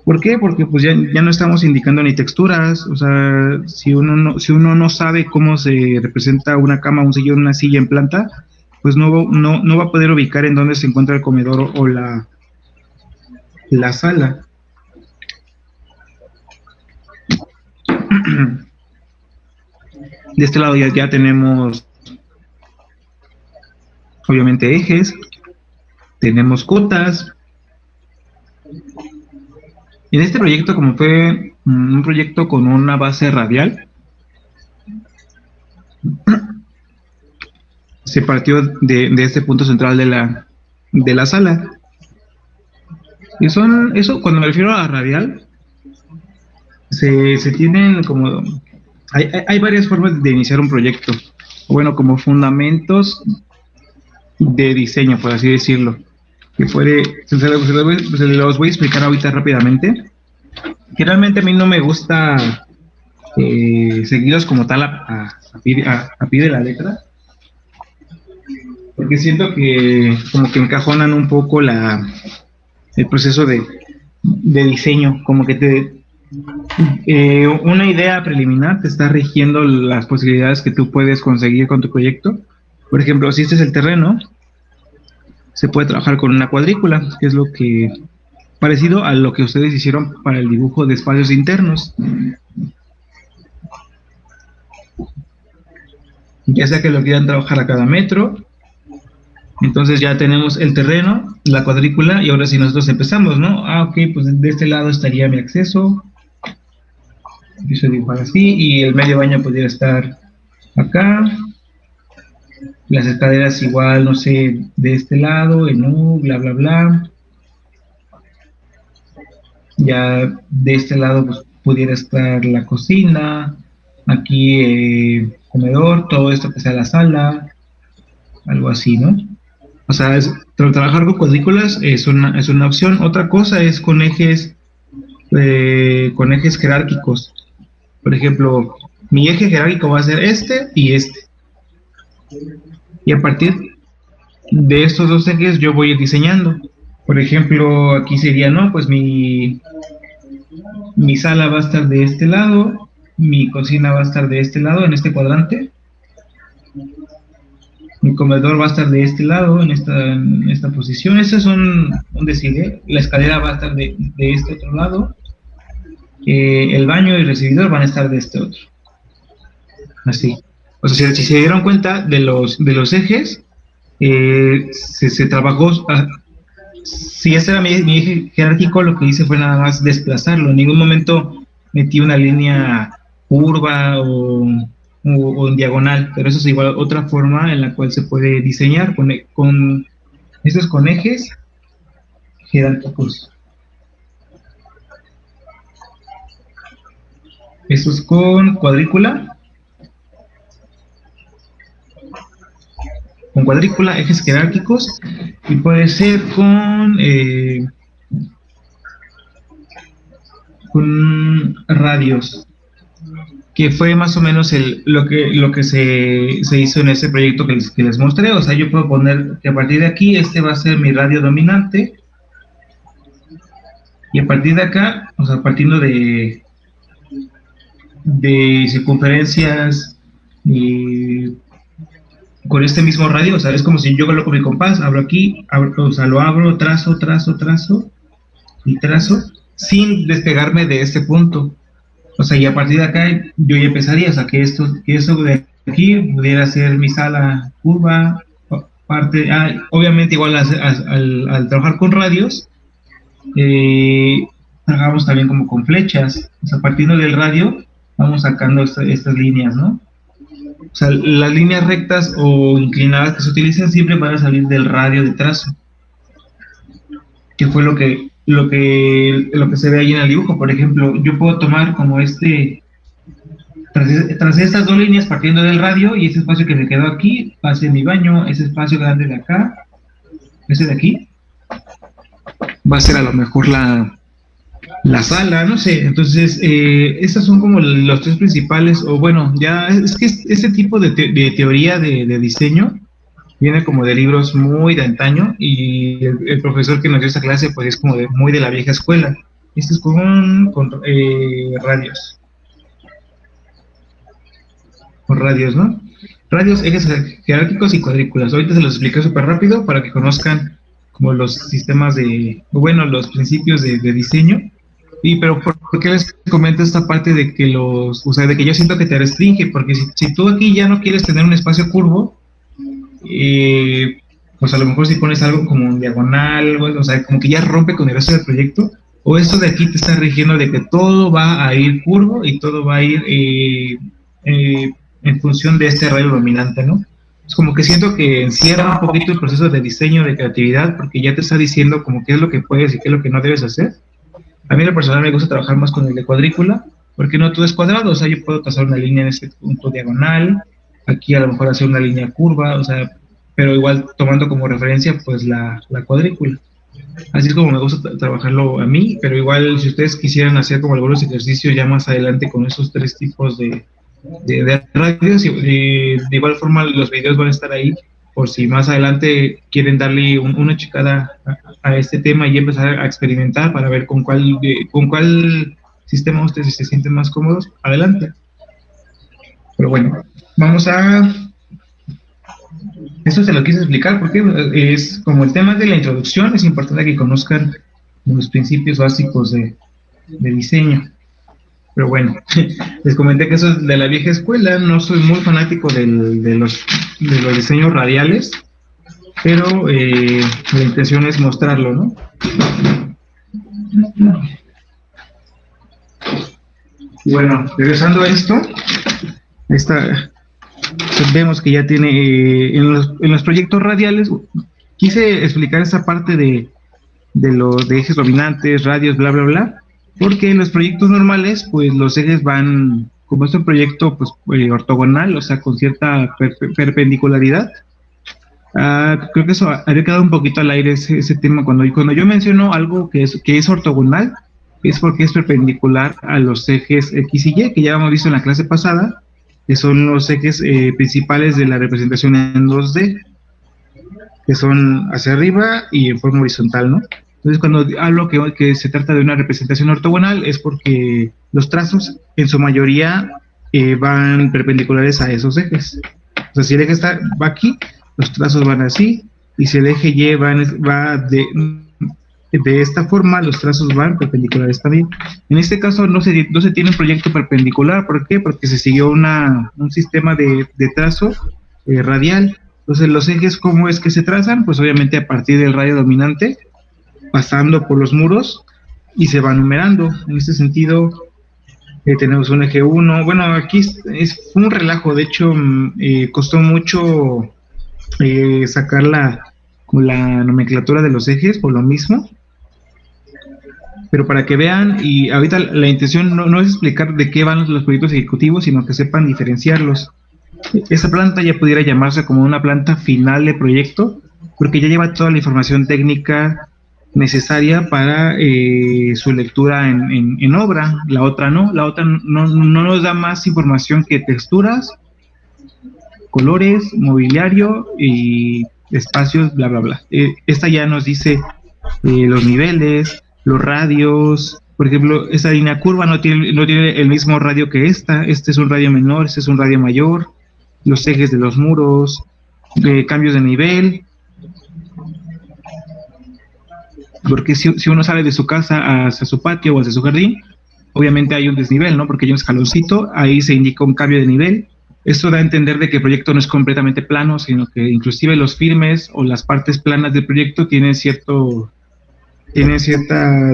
¿Por qué? Porque pues ya no estamos indicando ni texturas. O sea, si uno no sabe cómo se representa una cama, un sillón, una silla en planta, pues no va a poder ubicar en dónde se encuentra el comedor o la sala. De este lado ya tenemos obviamente ejes, tenemos cotas. En este proyecto, como fue un proyecto con una base radial, se partió de este punto central de la sala. Y eso, cuando me refiero a radial, se tienen como... Hay varias formas de iniciar un proyecto. Bueno, como fundamentos de diseño, por así decirlo. Que se los voy a explicar ahorita rápidamente. Que realmente a mí no me gusta seguirlos como tal a pie de la letra. Porque siento que como que encajonan un poco el proceso de diseño. Como que una idea preliminar te está rigiendo las posibilidades que tú puedes conseguir con tu proyecto. Por ejemplo, si este es el terreno, se puede trabajar con una cuadrícula, que es lo que parecido a lo que ustedes hicieron para el dibujo de espacios internos. Ya sea que lo quieran trabajar a cada metro. Entonces ya tenemos el terreno, la cuadrícula, y ahora sí nosotros empezamos, ¿no? Ok, pues de este lado estaría mi acceso. Empiezo a dibujar así, y el medio baño podría estar acá. Las escaleras igual, no sé, de este lado, en U, bla, bla, bla. Ya de este lado pues pudiera estar la cocina, aquí comedor, todo esto que sea la sala, algo así, ¿no? O sea, trabajar con cuadrículas es una opción. Otra cosa es con ejes jerárquicos. Por ejemplo, mi eje jerárquico va a ser este y este. Y a partir de estos dos ejes yo voy diseñando. Por ejemplo, aquí sería, no, pues mi sala va a estar de este lado, mi cocina va a estar de este lado, en este cuadrante. Mi comedor va a estar de este lado, en esta posición. Estos es un decide. La escalera va a estar de este otro lado. El baño y el recibidor van a estar de este otro. Así. O sea, si se dieron cuenta de los ejes, se trabajó. Si ese era mi eje jerárquico, lo que hice fue nada más desplazarlo. En ningún momento metí una línea curva o o en diagonal, pero eso es igual otra forma en la cual se puede diseñar con estos con ejes jerárquicos. Esto es con cuadrícula, ejes jerárquicos, y puede ser con radios, que fue más o menos lo que se hizo en ese proyecto que les mostré. O sea, yo puedo poner que a partir de aquí este va a ser mi radio dominante, y a partir de acá, o sea, partiendo de circunferencias con este mismo radio, o sea, es como si yo coloco mi compás, abro aquí, o sea, lo abro, trazo, y trazo, sin despegarme de este punto. O sea, y a partir de acá yo ya empezaría, o sea, que eso de aquí pudiera ser mi sala curva, obviamente igual al trabajar con radios, trabajamos también como con flechas. O sea, partiendo del radio, vamos sacando estas líneas, ¿no? O sea, las líneas rectas o inclinadas que se utilizan siempre van a salir del radio de trazo, que fue lo que se ve ahí en el dibujo. Por ejemplo, yo puedo tomar como tras estas dos líneas partiendo del radio, y ese espacio que me quedó aquí va a ser mi baño, ese espacio grande de acá, ese de aquí, va a ser a lo mejor la sala, no sé. Entonces, esas son como los tres principales, o bueno, ya es que este tipo de teoría de diseño viene como de libros muy de antaño, y el profesor que nos dio esta clase pues es como muy de la vieja escuela. Esto es con radios. Con radios, ¿no? Radios, ejes jerárquicos y cuadrículas. Ahorita se los expliqué súper rápido para que conozcan como los sistemas los principios de diseño. Pero ¿por qué les comento esta parte de que de que yo siento que te restringe? Porque si tú aquí ya no quieres tener un espacio curvo, pues a lo mejor si pones algo como un diagonal, o sea, como que ya rompe con el resto del proyecto, o esto de aquí te está rigiendo de que todo va a ir curvo y todo va a ir en función de este radio dominante, ¿no? Es como que siento que encierra un poquito el proceso de diseño, de creatividad, porque ya te está diciendo como qué es lo que puedes y qué es lo que no debes hacer. A mí en lo personal me gusta trabajar más con el de cuadrícula, porque no todo es cuadrado. O sea, yo puedo trazar una línea en este punto diagonal, aquí a lo mejor hacer una línea curva, o sea, pero igual tomando como referencia pues la cuadrícula. Así es como me gusta trabajarlo a mí, pero igual si ustedes quisieran hacer como algunos ejercicios ya más adelante con esos tres tipos de radios, y de igual forma los videos van a estar ahí por si más adelante quieren darle una checada a este tema y empezar a experimentar para ver con cuál sistema ustedes se sienten más cómodos, adelante. Pero bueno, vamos a... Esto se lo quise explicar porque es como el tema de la introducción, es importante que conozcan los principios básicos de diseño. Pero bueno, les comenté que eso es de la vieja escuela. No soy muy fanático de los diseños radiales, pero la intención es mostrarlo, ¿no? Bueno, regresando a esto, vemos que ya tiene en los proyectos radiales. Quise explicar esa parte de ejes dominantes, radios, bla, bla, bla, porque en los proyectos normales, pues los ejes van, como es un proyecto pues ortogonal, o sea, con cierta perpendicularidad. Creo que eso había quedado un poquito al aire ese tema. Cuando yo menciono algo que es ortogonal, es porque es perpendicular a los ejes X y Y, que ya hemos visto en la clase pasada, que son los ejes principales de la representación en 2D, que son hacia arriba y en forma horizontal, ¿no? Entonces, cuando hablo que se trata de una representación ortogonal, es porque los trazos, en su mayoría, van perpendiculares a esos ejes. O sea, si el eje va aquí, los trazos van así, y si el eje Y va de esta forma, los trazos van perpendiculares también. En este caso no se tiene un proyecto perpendicular. ¿Por qué? Porque se siguió un sistema de trazo radial. Entonces, los ejes, ¿cómo es que se trazan? Pues obviamente a partir del radio dominante, pasando por los muros, y se va numerando. En este sentido, Tenemos un eje 1. Bueno, aquí es un relajo. De hecho, costó mucho sacar la nomenclatura de los ejes por lo mismo. Pero para que vean, y ahorita la intención no es explicar de qué van los proyectos ejecutivos, sino que sepan diferenciarlos. Esa planta ya pudiera llamarse como una planta final de proyecto, porque ya lleva toda la información técnica necesaria para su lectura en obra. La otra no nos da más información que texturas, colores, mobiliario y espacios, bla, bla, bla. Esta ya nos dice los niveles, los radios. Por ejemplo, esta línea curva no tiene el mismo radio que esta. Este es un radio menor, este es un radio mayor. Los ejes de los muros, cambios de nivel. Porque si uno sale de su casa hacia su patio o hacia su jardín, obviamente hay un desnivel, ¿no? Porque hay un escaloncito, ahí se indica un cambio de nivel. Esto da a entender de que el proyecto no es completamente plano, sino que inclusive los firmes o las partes planas del proyecto tienen ciertas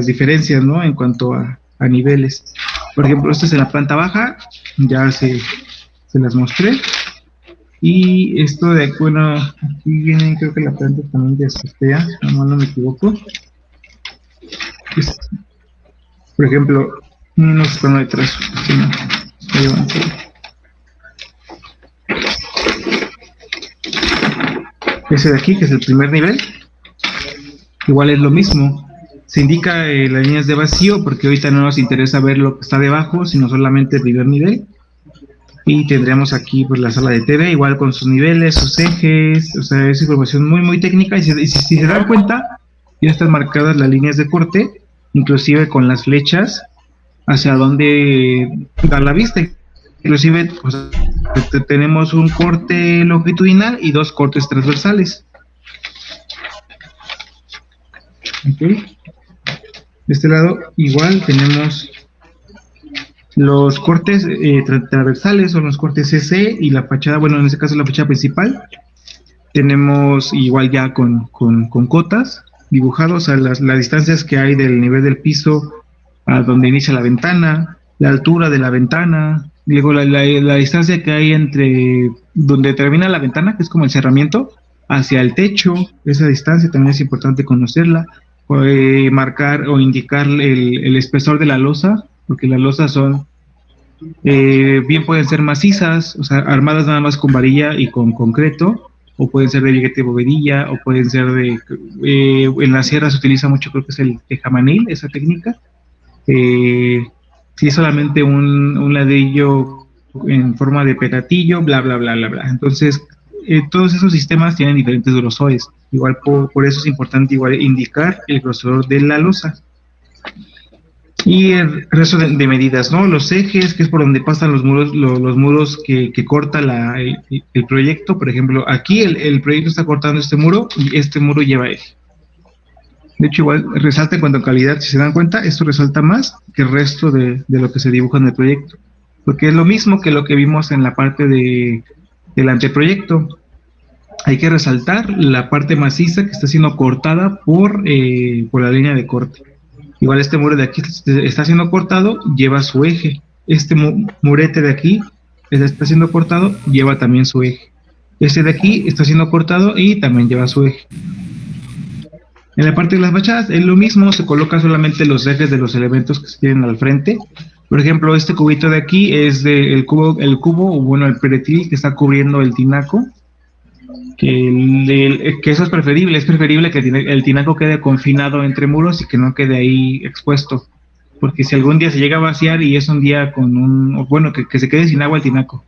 diferencias, ¿no? En cuanto a niveles. Por ejemplo, esto es en la planta baja, ya se las mostré. Y esto de, bueno, aquí viene, creo que la planta también de azotea, no me equivoco. Por ejemplo, no sé cuándo detrás, sino ese de aquí, que es el primer nivel, igual es lo mismo. Se indica las líneas de vacío porque ahorita no nos interesa ver lo que está debajo, sino solamente el primer nivel. Y tendríamos aquí pues la sala de TV, igual con sus niveles, sus ejes, o sea, es información muy, muy técnica. Y si se dan cuenta, ya están marcadas las líneas de corte, inclusive con las flechas hacia donde da la vista. Inclusive pues, tenemos un corte longitudinal y 2 cortes transversales. Okay. De este lado igual tenemos los cortes transversales, son los cortes CC y la fachada, bueno, en este caso la fachada principal. Tenemos igual ya con cotas dibujados a las distancias que hay del nivel del piso a donde inicia la ventana, la altura de la ventana, luego la distancia que hay entre donde termina la ventana, que es como el cerramiento, hacia el techo. Esa distancia también es importante conocerla. Marcar o indicar el espesor de la losa, porque las losas son bien pueden ser macizas, o sea, armadas nada más con varilla y con concreto, o pueden ser de viguete bovedilla, o pueden ser de en la sierra se utiliza mucho, creo que es el tejamanil, esa técnica. Si es solamente un ladrillo en forma de petatillo, bla, bla, bla, bla, bla. Entonces, todos esos sistemas tienen diferentes grosores. Igual por eso es importante igual indicar el grosor de la losa. Y el resto de medidas, ¿no? Los ejes, que es por donde pasan los muros que corta el proyecto. Por ejemplo, aquí el proyecto está cortando este muro y este muro lleva eje. De hecho, igual resalta en cuanto a calidad, si se dan cuenta, esto resalta más que el resto de lo que se dibuja en el proyecto. Porque es lo mismo que lo que vimos en la parte del anteproyecto. Hay que resaltar la parte maciza que está siendo cortada por la línea de corte. Igual este muro de aquí está siendo cortado, lleva su eje. Este murete de aquí está siendo cortado, lleva también su eje. Este de aquí está siendo cortado y también lleva su eje. En la parte de las fachadas es lo mismo, se colocan solamente los ejes de los elementos que se tienen al frente. Por ejemplo, este cubito de aquí es el cubo, o bueno, el pretil que está cubriendo el tinaco. Que eso es preferible que el tinaco quede confinado entre muros y que no quede ahí expuesto, porque si algún día se llega a vaciar y es un día que se quede sin agua el tinaco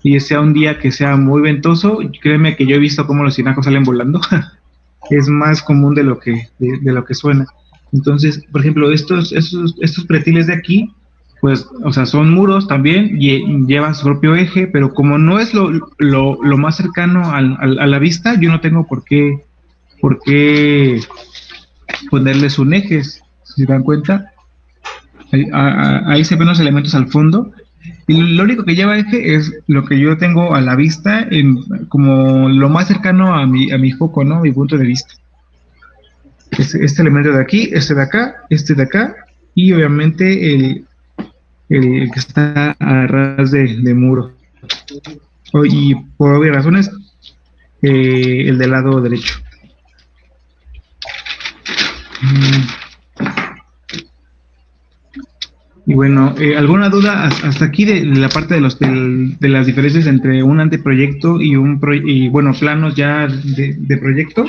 y sea un día que sea muy ventoso, créeme que yo he visto cómo los tinacos salen volando. Es más común de lo que suena. Entonces, por ejemplo, estos pretiles de aquí, pues, o sea, son muros también, llevan su propio eje, pero como no es lo más cercano a la vista, yo no tengo por qué ponerles un eje. Si se dan cuenta, ahí se ven los elementos al fondo, y lo único que lleva eje es lo que yo tengo a la vista, como lo más cercano a mi foco, ¿no? Mi punto de vista. Este elemento de aquí, este de acá, y obviamente el que está a ras de muro. Y por obvias razones, el del lado derecho. Y bueno, ¿alguna duda hasta aquí de la parte de las diferencias entre un anteproyecto y y bueno, planos ya de proyecto?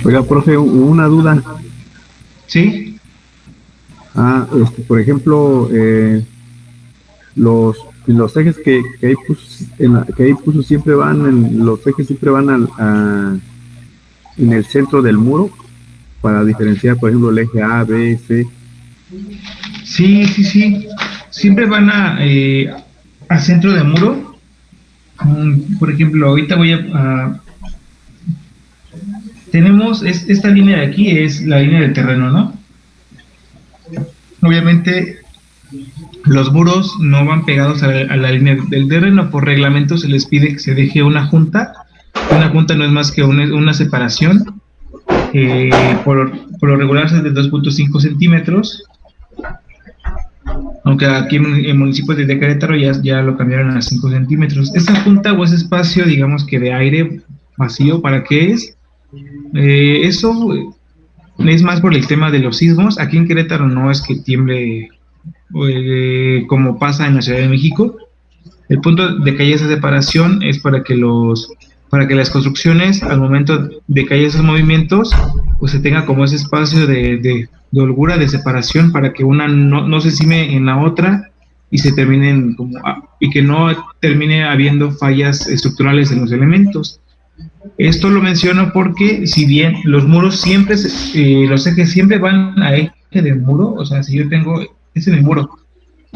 Oiga, profe, una duda.
Sí,
Por ejemplo, los ejes que ahí puso, que ahí puso siempre los ejes siempre van en el centro del muro para diferenciar, por ejemplo, el eje A, B, C.
sí. Siempre van a centro de muro. Por ejemplo, ahorita tenemos esta línea de aquí, es la línea del terreno, ¿no? Obviamente los muros no van pegados a la línea del terreno. Por reglamento se les pide que se deje una junta. Una junta no es más que una separación. Por lo regular es de 2.5 centímetros. Aunque aquí en el municipio de Querétaro ya lo cambiaron a 5 centímetros. Esa junta o ese espacio, digamos que de aire vacío, ¿para qué es? Eso es más por el tema de los sismos. Aquí en Querétaro no es que tiemble como pasa en la Ciudad de México. El punto de que haya esa separación es para que las construcciones, al momento de que haya esos movimientos, pues se tenga como ese espacio de holgura, de separación, para que una no se cime en la otra y se terminen y que no termine habiendo fallas estructurales en los elementos. Esto lo menciono porque si bien los muros siempre, los ejes siempre van a eje del muro, o sea, si yo tengo, ese es mi muro,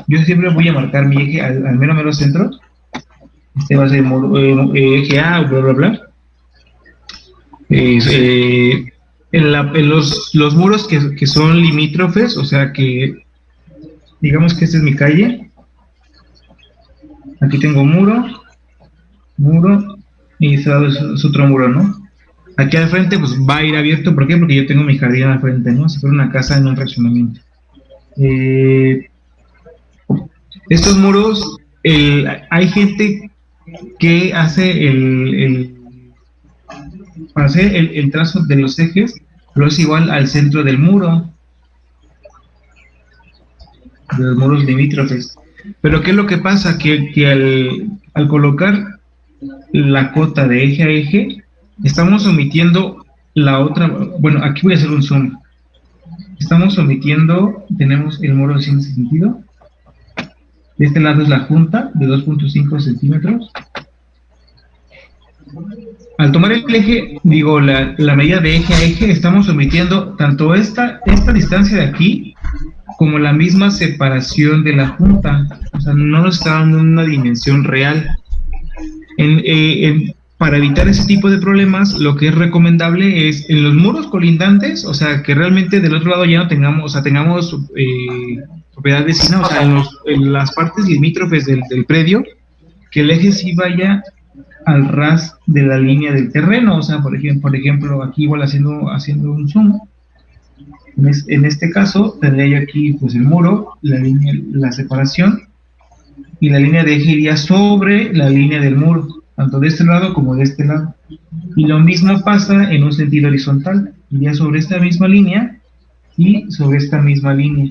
yo siempre voy a marcar mi eje al mero centro. Este va a ser eje A, bla, bla, bla. En los muros que son limítrofes, o sea que, digamos que esta es mi calle. Aquí tengo muro, y este lado es otro muro, ¿no? Aquí al frente, pues va a ir abierto, ¿por qué? Porque yo tengo mi jardín al frente, ¿no? Si fuera una casa en un fraccionamiento. Estos muros, hay gente que hace para hacer el trazo de los ejes, lo es igual al centro del muro, de los muros limítrofes. Pero ¿qué es lo que pasa? Que al colocar la cota de eje a eje, estamos omitiendo la otra, bueno, aquí voy a hacer un zoom. Estamos omitiendo, tenemos el muro sin sentido. De este lado es la junta de 2.5 centímetros. Al tomar el eje, digo, la medida de eje a eje, estamos omitiendo tanto esta distancia de aquí como la misma separación de la junta. O sea, no nos está dando una dimensión real. Para evitar ese tipo de problemas, lo que es recomendable es en los muros colindantes, o sea, que realmente del otro lado ya no tengamos, o sea, tengamos propiedad vecina, o sea, en las partes limítrofes del predio, que el eje sí vaya al ras de la línea del terreno. O sea, por ejemplo, aquí igual haciendo un zoom, en este caso tendría yo aquí pues el muro, la separación, y la línea de eje iría sobre la línea del muro, tanto de este lado como de este lado. Y lo mismo pasa en un sentido horizontal, iría sobre esta misma línea y sobre esta misma línea.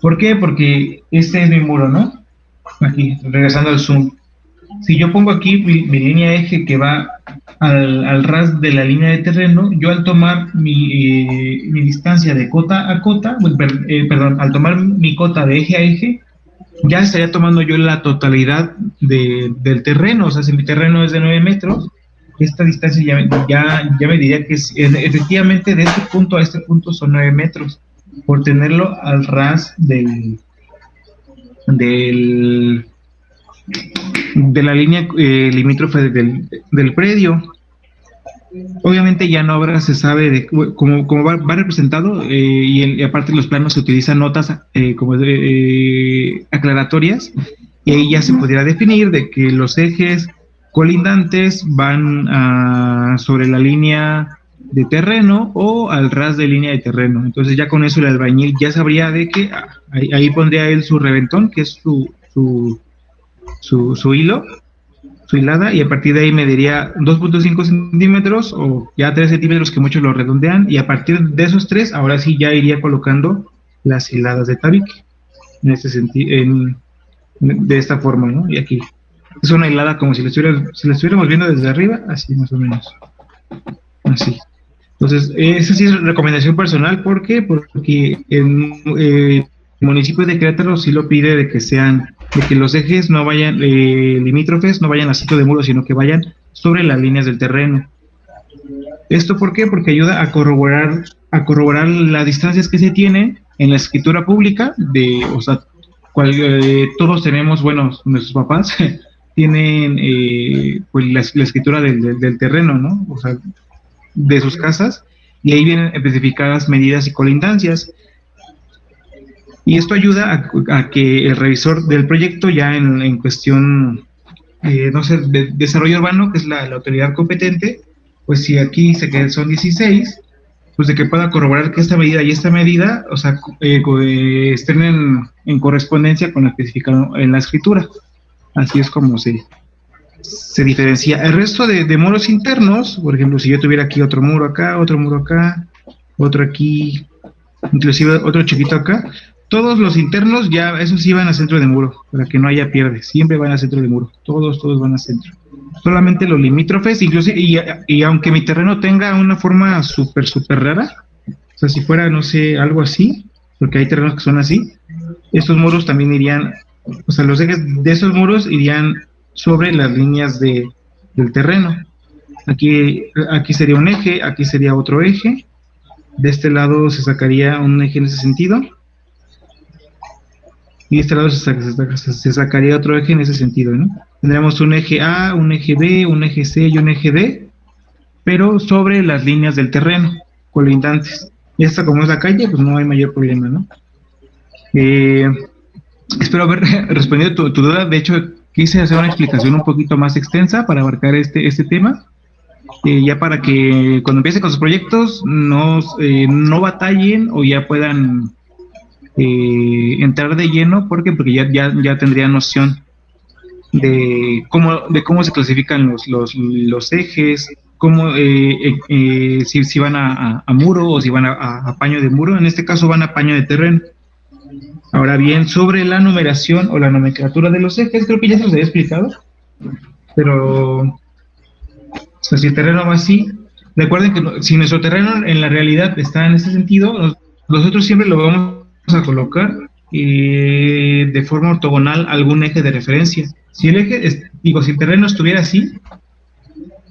¿Por qué? Porque este es mi muro, ¿no? Aquí, regresando al zoom. Si yo pongo aquí mi línea eje que va al ras de la línea de terreno, yo al tomar mi distancia de cota a cota, perdón, al tomar mi cota de eje a eje, ya estaría tomando yo la totalidad del terreno. O sea, si mi terreno es de 9 metros, esta distancia ya me diría que efectivamente de este punto a este punto son 9 metros, por tenerlo al ras de la línea limítrofe del predio. Obviamente ya en obra se sabe de cómo va representado y aparte los planos se utilizan notas como aclaratorias y ahí ya se podría definir de que los ejes colindantes van sobre la línea de terreno o al ras de línea de terreno. Entonces ya con eso el albañil ya sabría de que ahí pondría él su reventón, que es su hilo, su hilada, y a partir de ahí mediría 2.5 centímetros o ya 3 centímetros, que muchos lo redondean, y a partir de esos 3, ahora sí ya iría colocando las hiladas de tabique, en este sentido, de esta forma, ¿no? Y aquí es una hilada como si la estuviéramos viendo desde arriba, así más o menos, así. Entonces, esa sí es recomendación personal. ¿Por qué? Porque el municipio de Querétaro sí lo pide de que los ejes no vayan, limítrofes, no vayan a sitio de muro, sino que vayan sobre las líneas del terreno. ¿Esto por qué? Porque ayuda a corroborar las distancias que se tienen en la escritura pública, o sea, todos tenemos, bueno, nuestros papás tienen pues la escritura del terreno, ¿no? O sea, de sus casas, y ahí vienen especificadas medidas y colindancias. Y esto ayuda a que el revisor del proyecto, ya en cuestión, no sé, de desarrollo urbano, que es la autoridad competente, pues si aquí dice que son 16, pues de que pueda corroborar que esta medida y esta medida, o sea, estén en correspondencia con lo especificado en la escritura. Así es como se diferencia. El resto de muros internos, por ejemplo, si yo tuviera aquí otro muro acá, otro aquí, inclusive otro chiquito acá, todos los internos ya, esos sí van a centro de muro, para que no haya pierde, siempre van a centro de muro, todos van a centro. Solamente los limítrofes, inclusive, y aunque mi terreno tenga una forma súper rara, o sea, si fuera, no sé, algo así, porque hay terrenos que son así, estos muros también irían, o sea, los ejes de esos muros irían sobre las líneas del terreno. Aquí sería un eje, aquí sería otro eje, de este lado se sacaría un eje en ese sentido, y de este lado se sacaría otro eje en ese sentido, ¿no? Tendríamos un eje A, un eje B, un eje C y un eje D, pero sobre las líneas del terreno, colindantes. Y esta, como es la calle, pues no hay mayor problema, ¿no? Espero haber respondido tu duda. De hecho, quise hacer una explicación un poquito más extensa para abarcar este tema, ya para que cuando empiecen con sus proyectos no batallen o ya puedan entrar de lleno, porque ya tendrían noción de cómo se clasifican los ejes, si van a muro o si van a paño de muro. En este caso van a paño de terreno. Ahora bien, sobre la numeración o la nomenclatura de los ejes, creo que ya se los había explicado, pero o sea, si el terreno va así, recuerden que si nuestro terreno en la realidad está en ese sentido, nosotros siempre lo vamos a colocar de forma ortogonal a algún eje de referencia. Si si el terreno estuviera así,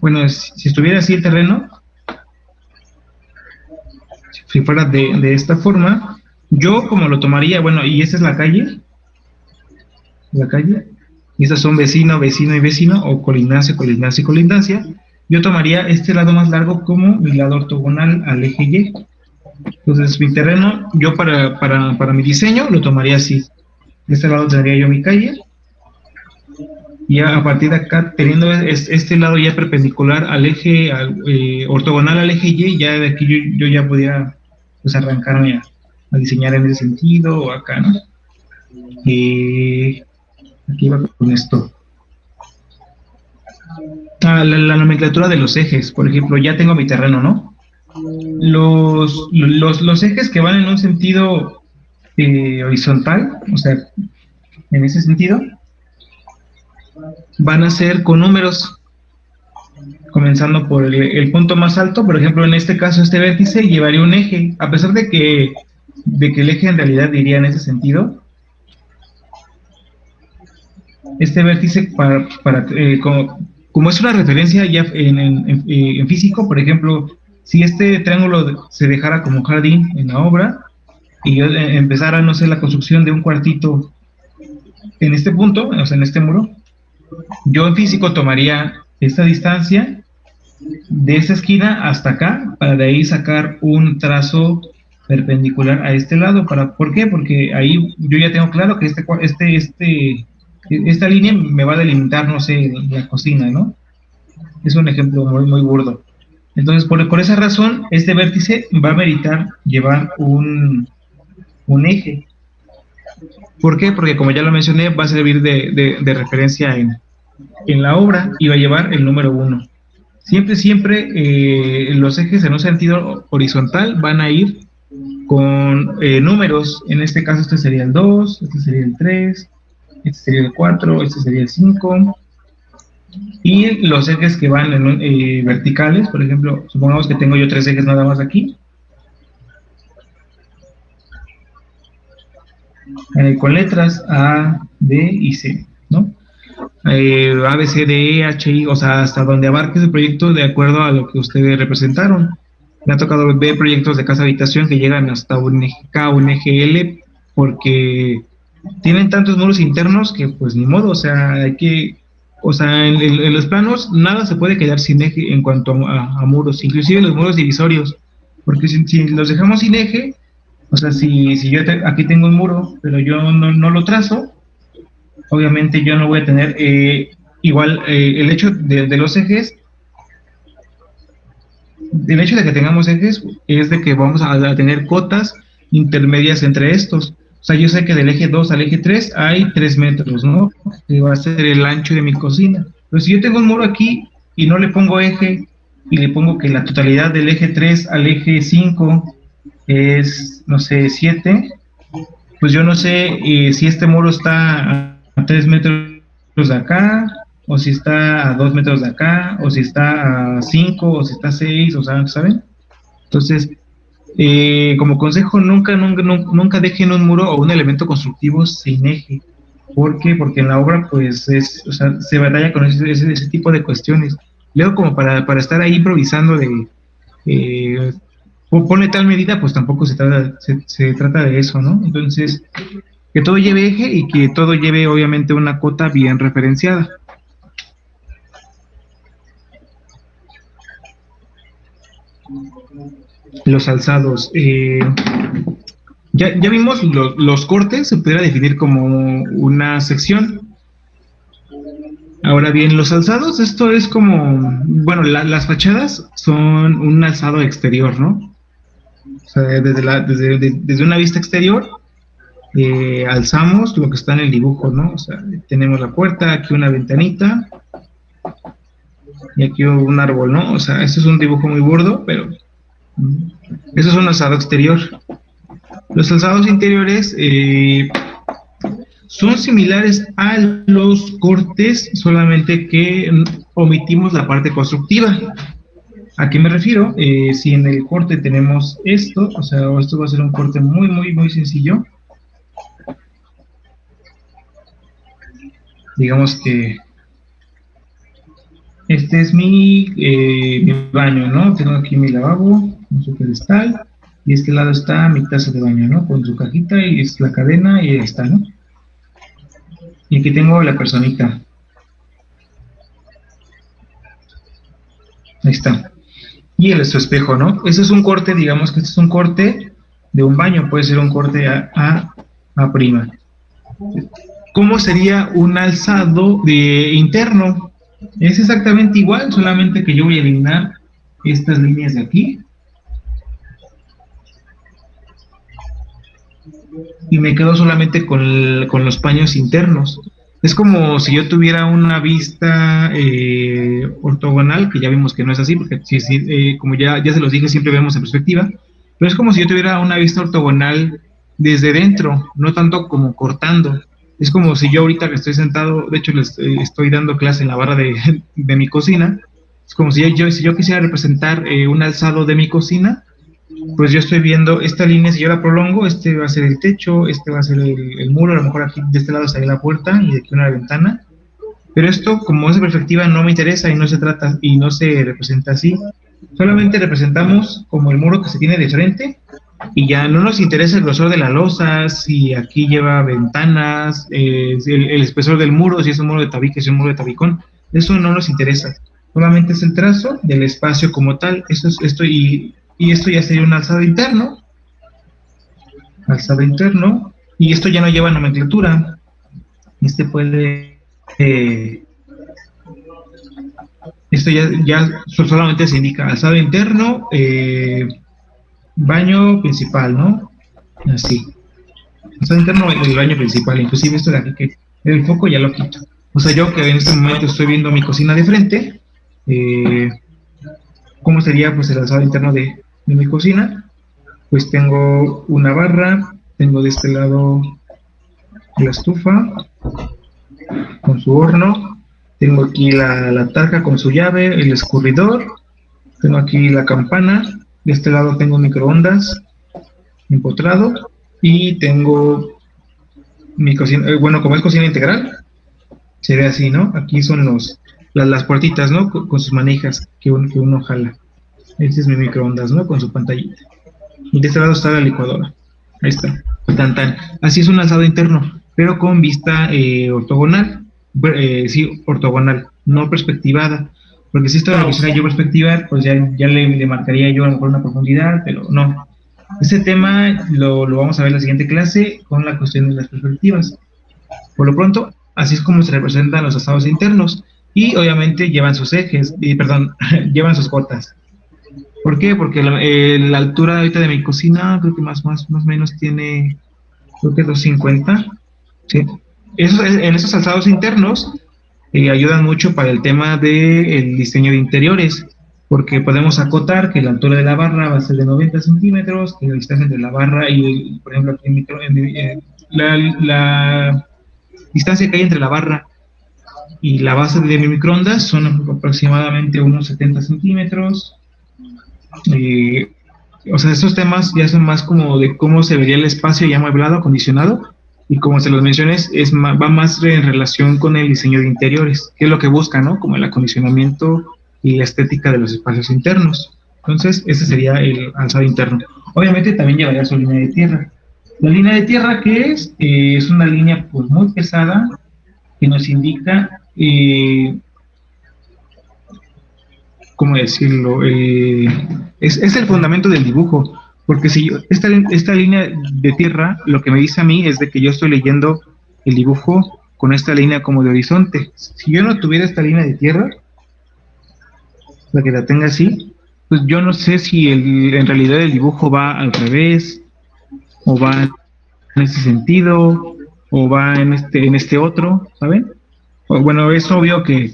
bueno, si estuviera así el terreno, si fuera de esta forma, yo como lo tomaría, bueno, y esta es la calle, y estas son vecino, vecino y vecino, o colindancia, colindancia y colindancia. Yo tomaría este lado más largo como mi lado ortogonal al eje Y. Entonces mi terreno, yo para mi diseño lo tomaría así. De este lado tendría yo mi calle, y a partir de acá, teniendo este lado ya perpendicular al eje, ortogonal al eje Y, ya de aquí yo ya podía pues arrancarme a diseñar en ese sentido, o acá, ¿no? Aquí va con esto. La nomenclatura de los ejes, por ejemplo, ya tengo mi terreno, ¿no? Los ejes que van en un sentido horizontal, o sea, en ese sentido, van a ser con números, comenzando por el punto más alto. Por ejemplo, en este caso, este vértice llevaría un eje, a pesar de que el eje en realidad iría en ese sentido. Este vértice, como es una referencia ya en físico, por ejemplo, si este triángulo se dejara como jardín en la obra, y yo empezara, no sé, la construcción de un cuartito en este punto, o sea, en este muro, yo en físico tomaría esta distancia de esta esquina hasta acá, para de ahí sacar un trazo perpendicular a este lado. ¿Por qué? Porque ahí yo ya tengo claro que esta línea me va a delimitar, no sé, la cocina, ¿no? Es un ejemplo muy, muy burdo. Entonces, por esa razón, este vértice va a meritar llevar un eje. ¿Por qué? Porque como ya lo mencioné, va a servir de referencia en la obra y va a llevar el número 1. Siempre los ejes en un sentido horizontal van a ir con números. En este caso este sería el 2, este sería el 3, este sería el 4, este sería el 5. Y los ejes que van verticales, por ejemplo, supongamos que tengo yo 3 ejes nada más aquí, con letras A, B y C, ¿no? A, B, C, D, E, H, I, o sea, hasta donde abarque el proyecto de acuerdo a lo que ustedes representaron. Me ha tocado ver proyectos de casa habitación que llegan hasta un eje K, un eje L, porque tienen tantos muros internos que pues ni modo, o sea, en los planos nada se puede quedar sin eje en cuanto a muros, inclusive los muros divisorios, porque si los dejamos sin eje, o sea, si yo aquí tengo un muro, pero yo no lo trazo, obviamente yo no voy a tener igual el hecho de los ejes. El hecho de que tengamos ejes es de que vamos a tener cotas intermedias entre estos. O sea, yo sé que del eje 2 al eje 3 hay 3 metros, ¿no? Que va a ser el ancho de mi cocina. Pero si yo tengo un muro aquí y no le pongo eje, y le pongo que la totalidad del eje 3 al eje 5 es, no sé, 7, pues yo no sé si este muro está a 3 metros de acá, o si está a 2 metros de acá, o si está a 5, o si está a 6, o sea, ¿saben? Entonces, como consejo, nunca dejen un muro o un elemento constructivo sin eje. ¿Por qué? Porque en la obra, pues, o sea, se batalla con ese tipo de cuestiones. Luego, como para estar ahí improvisando pone tal medida, pues tampoco se trata de eso, ¿no? Entonces, que todo lleve eje y que todo lleve, obviamente, una cota bien referenciada. Los alzados. Ya vimos los cortes, se pudiera definir como una sección. Ahora bien, los alzados, esto es como, bueno, las fachadas son un alzado exterior, ¿no? O sea, desde una vista exterior, alzamos lo que está en el dibujo, ¿no? O sea, tenemos la puerta, aquí una ventanita, y aquí un árbol, ¿no? O sea, este es un dibujo muy burdo, pero eso es un alzado exterior. Los alzados interiores son similares a los cortes, solamente que omitimos la parte constructiva. ¿A qué me refiero? Si en el corte tenemos esto, o sea, esto va a ser un corte muy, muy, muy sencillo. Digamos que este es mi baño, ¿no? Tengo aquí mi lavabo con su pedestal, y este lado está mi taza de baño, ¿no? Con su cajita, y es la cadena, y ahí está, ¿no? Y aquí tengo la personita. Ahí está. Y su espejo, ¿no? Ese es un corte, digamos que este es un corte de un baño, puede ser un corte A'. ¿Cómo sería un alzado interno? Es exactamente igual, solamente que yo voy a eliminar estas líneas de aquí. Y me quedo solamente con los paños internos. Es como si yo tuviera una vista ortogonal, que ya vimos que no es así, porque como ya se los dije, siempre vemos en perspectiva, pero es como si yo tuviera una vista ortogonal desde dentro, no tanto como cortando. Es como si yo ahorita que estoy sentado, de hecho les estoy dando clase en la barra de mi cocina, es como si yo quisiera representar un alzado de mi cocina, pues yo estoy viendo esta línea, si yo la prolongo, este va a ser el techo, este va a ser el muro, a lo mejor aquí de este lado estaría la puerta y de aquí una ventana, pero esto como es de perspectiva no me interesa y no se trata y no se representa así, solamente representamos como el muro que se tiene de frente y ya no nos interesa el grosor de la losa, si aquí lleva ventanas, el espesor del muro, si es un muro de tabique, si es un muro de tabicón, eso no nos interesa. Solamente es el trazo del espacio como tal. Eso es esto y esto ya sería un alzado interno. Alzado interno. Y esto ya no lleva nomenclatura. Este puede... esto ya solamente se indica alzado interno, baño principal, ¿no? Así. Alzado interno el baño principal. Inclusive esto de aquí que el foco ya lo quito. O sea, yo que en este momento estoy viendo mi cocina de frente, ¿cómo sería pues el alzado interno de mi cocina? Pues tengo una barra, tengo de este lado la estufa con su horno, tengo aquí la tarja con su llave, el escurridor, tengo aquí la campana, de este lado tengo microondas empotrado y tengo mi cocina, bueno, como es cocina integral, se ve así, ¿no? Aquí son las puertitas, ¿no? Con sus manijas que uno jala. Este es mi microondas, ¿no? Con su pantallita. Y de este lado está la licuadora. Ahí está. Tan, tan. Así es un alzado interno, pero con vista ortogonal. Sí, ortogonal, no perspectivada. Porque si esto lo quisiera yo perspectivar, pues ya le marcaría yo a lo mejor una profundidad, pero no. Este tema lo vamos a ver en la siguiente clase con la cuestión de las perspectivas. Por lo pronto, así es como se representan los alzados internos. Y obviamente llevan sus ejes, llevan sus cotas. ¿Por qué? Porque la altura ahorita de mi cocina creo que más o menos tiene, creo que 250. ¿Sí? En esos alzados internos ayudan mucho para el tema del diseño de interiores, porque podemos acotar que la altura de la barra va a ser de 90 centímetros, que la distancia entre la barra y, por ejemplo, aquí la distancia que hay entre la barra y la base de mi microondas son aproximadamente unos 70 centímetros. O sea, estos temas ya son más como de cómo se vería el espacio ya amueblado, acondicionado, y como se los mencioné, va más en relación con el diseño de interiores, que es lo que busca, ¿no? Como el acondicionamiento y la estética de los espacios internos. Entonces, ese sería el alzado interno. Obviamente también llevaría su línea de tierra. La línea de tierra, ¿qué es? Es una línea pues muy pesada que nos indica... ¿cómo decirlo? Es el fundamento del dibujo, porque si yo, esta línea de tierra, lo que me dice a mí es de que yo estoy leyendo el dibujo con esta línea como de horizonte. Si yo no tuviera esta línea de tierra, la que la tenga así, pues yo no sé si en realidad el dibujo va al revés, o va en ese sentido, o va en este otro, ¿saben? Bueno, es obvio que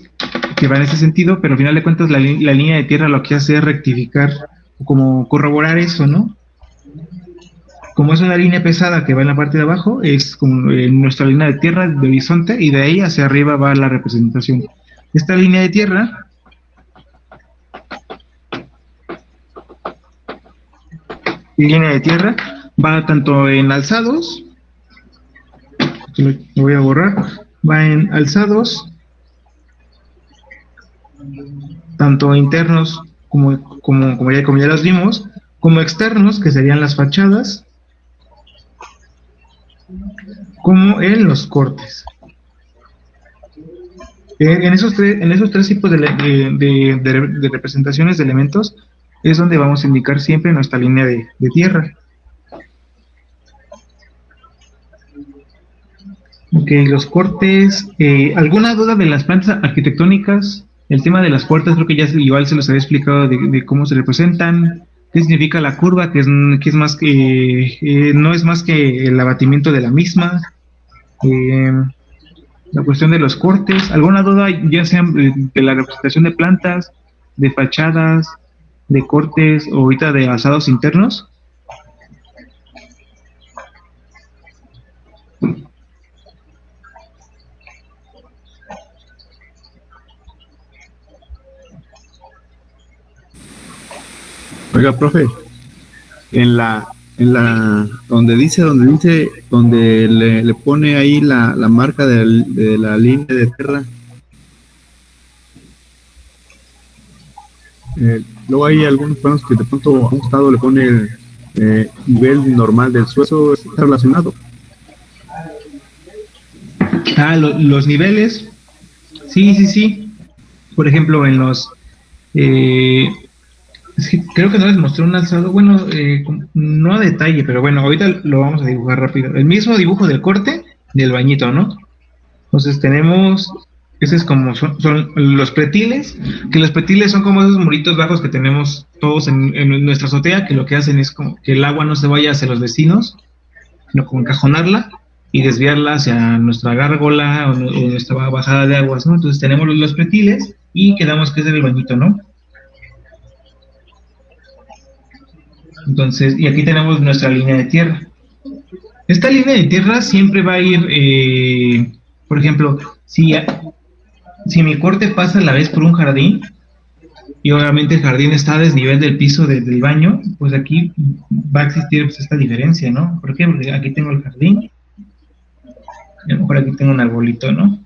va en ese sentido, pero al final de cuentas la línea de tierra lo que hace es rectificar, como corroborar eso, ¿no? Como es una línea pesada que va en la parte de abajo, es como nuestra línea de tierra de horizonte, y de ahí hacia arriba va la representación. Esta línea de tierra va tanto en alzados, lo voy a borrar, va en alzados, tanto internos como ya los vimos, como externos, que serían las fachadas, como en los cortes. En esos tres tipos de representaciones de elementos es donde vamos a indicar siempre nuestra línea de tierra. Ok, los cortes. ¿Alguna duda de las plantas arquitectónicas? El tema de las puertas creo que ya igual se los había explicado de cómo se representan, qué significa la curva, que es más que no es más que el abatimiento de la misma, la cuestión de los cortes. ¿Alguna duda ya sea de la representación de plantas, de fachadas, de cortes o ahorita de alzados internos?
Oiga, profe, donde le pone ahí la marca de la línea de tierra, luego hay algunos planos que de pronto a un costado le pone el nivel normal del suelo. ¿Está relacionado?
Los niveles, sí. Por ejemplo, en los... es que creo que no les mostré un alzado, bueno, no a detalle, pero bueno, ahorita lo vamos a dibujar rápido. El mismo dibujo del corte del bañito, ¿no? Entonces tenemos, ese es como son los pretiles, que los pretiles son como esos muritos bajos que tenemos todos en nuestra azotea, que lo que hacen es como que el agua no se vaya hacia los vecinos, sino como encajonarla y desviarla hacia nuestra gárgola o nuestra bajada de aguas, ¿no? Entonces tenemos los pretiles y quedamos que es el bañito, ¿no? Entonces, y aquí tenemos nuestra línea de tierra. Esta línea de tierra siempre va a ir, por ejemplo, si mi corte pasa a la vez por un jardín, y obviamente el jardín está a desnivel del piso del baño, pues aquí va a existir pues, esta diferencia, ¿no? ¿Por qué? Porque aquí tengo el jardín, y a lo mejor aquí tengo un arbolito, ¿no?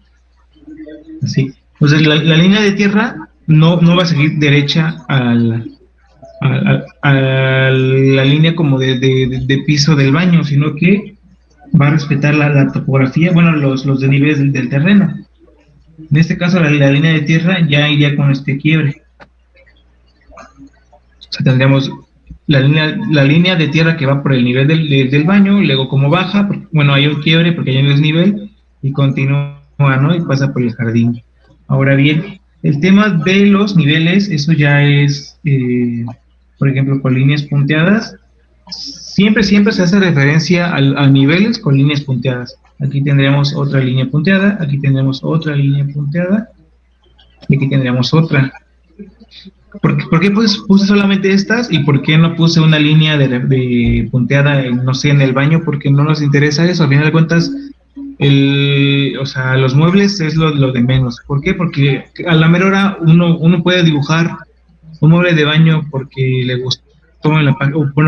Así. Entonces la línea de tierra no va a seguir derecha a la línea como de piso del baño, sino que va a respetar la topografía, bueno, los desniveles del terreno. En este caso, la línea de tierra ya iría con este quiebre. O sea, tendríamos la línea de tierra que va por el nivel del baño, luego como baja, bueno, hay un quiebre porque hay un desnivel, y continúa, ¿no? Y pasa por el jardín. Ahora bien, el tema de los niveles, eso ya es, por ejemplo, con líneas punteadas, siempre se hace referencia a niveles con líneas punteadas. Aquí tendríamos otra línea punteada, aquí tendremos otra línea punteada, y aquí tendríamos otra. ¿Por qué puse solamente estas y por qué no puse una línea de punteada, no sé, en el baño? Porque no nos interesa eso. Al final de cuentas, o sea, los muebles es lo de menos. ¿Por qué? Porque a la mera hora uno puede dibujar un mueble de baño porque le gustó bueno,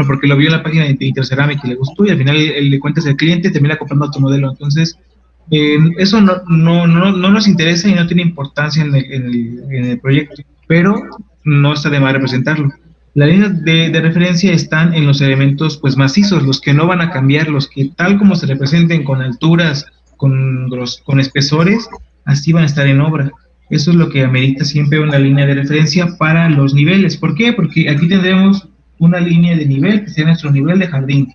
porque lo vio en la página de Interceramic y le gustó, y al final le cuentas al cliente, termina comprando otro modelo. Entonces, eso no nos interesa y no tiene importancia en el proyecto, pero no está de más representarlo. Las líneas de referencia están en los elementos pues macizos, los que no van a cambiar, los que tal como se representen con alturas, con espesores, así van a estar en obra. Eso es lo que amerita siempre una línea de referencia para los niveles. ¿Por qué? Porque aquí tendremos una línea de nivel que sea nuestro nivel de jardín.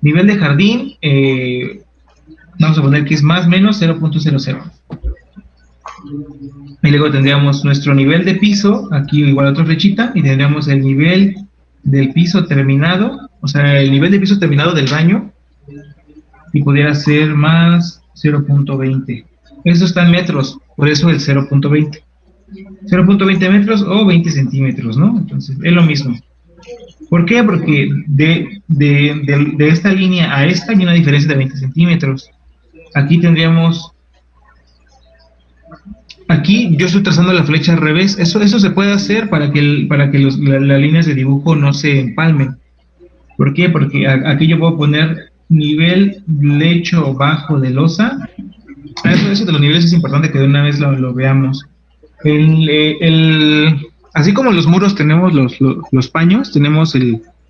Nivel de jardín, vamos a poner que es más o menos 0.00. Y luego tendríamos nuestro nivel de piso, aquí igual otra flechita, y tendríamos el nivel del piso terminado, o sea, el nivel de piso terminado del baño, y pudiera ser más 0.20. Eso está en metros, por eso el 0.20. 0.20 metros o 20 centímetros, ¿no? Entonces, es lo mismo. ¿Por qué? Porque de esta línea a esta hay una diferencia de 20 centímetros. Aquí tendríamos... Aquí yo estoy trazando la flecha al revés. Eso se puede hacer para que las líneas de dibujo no se empalmen. ¿Por qué? Porque aquí yo puedo poner nivel lecho bajo de losa. Eso de los niveles es importante que de una vez lo veamos. Así como los muros tenemos los paños, tenemos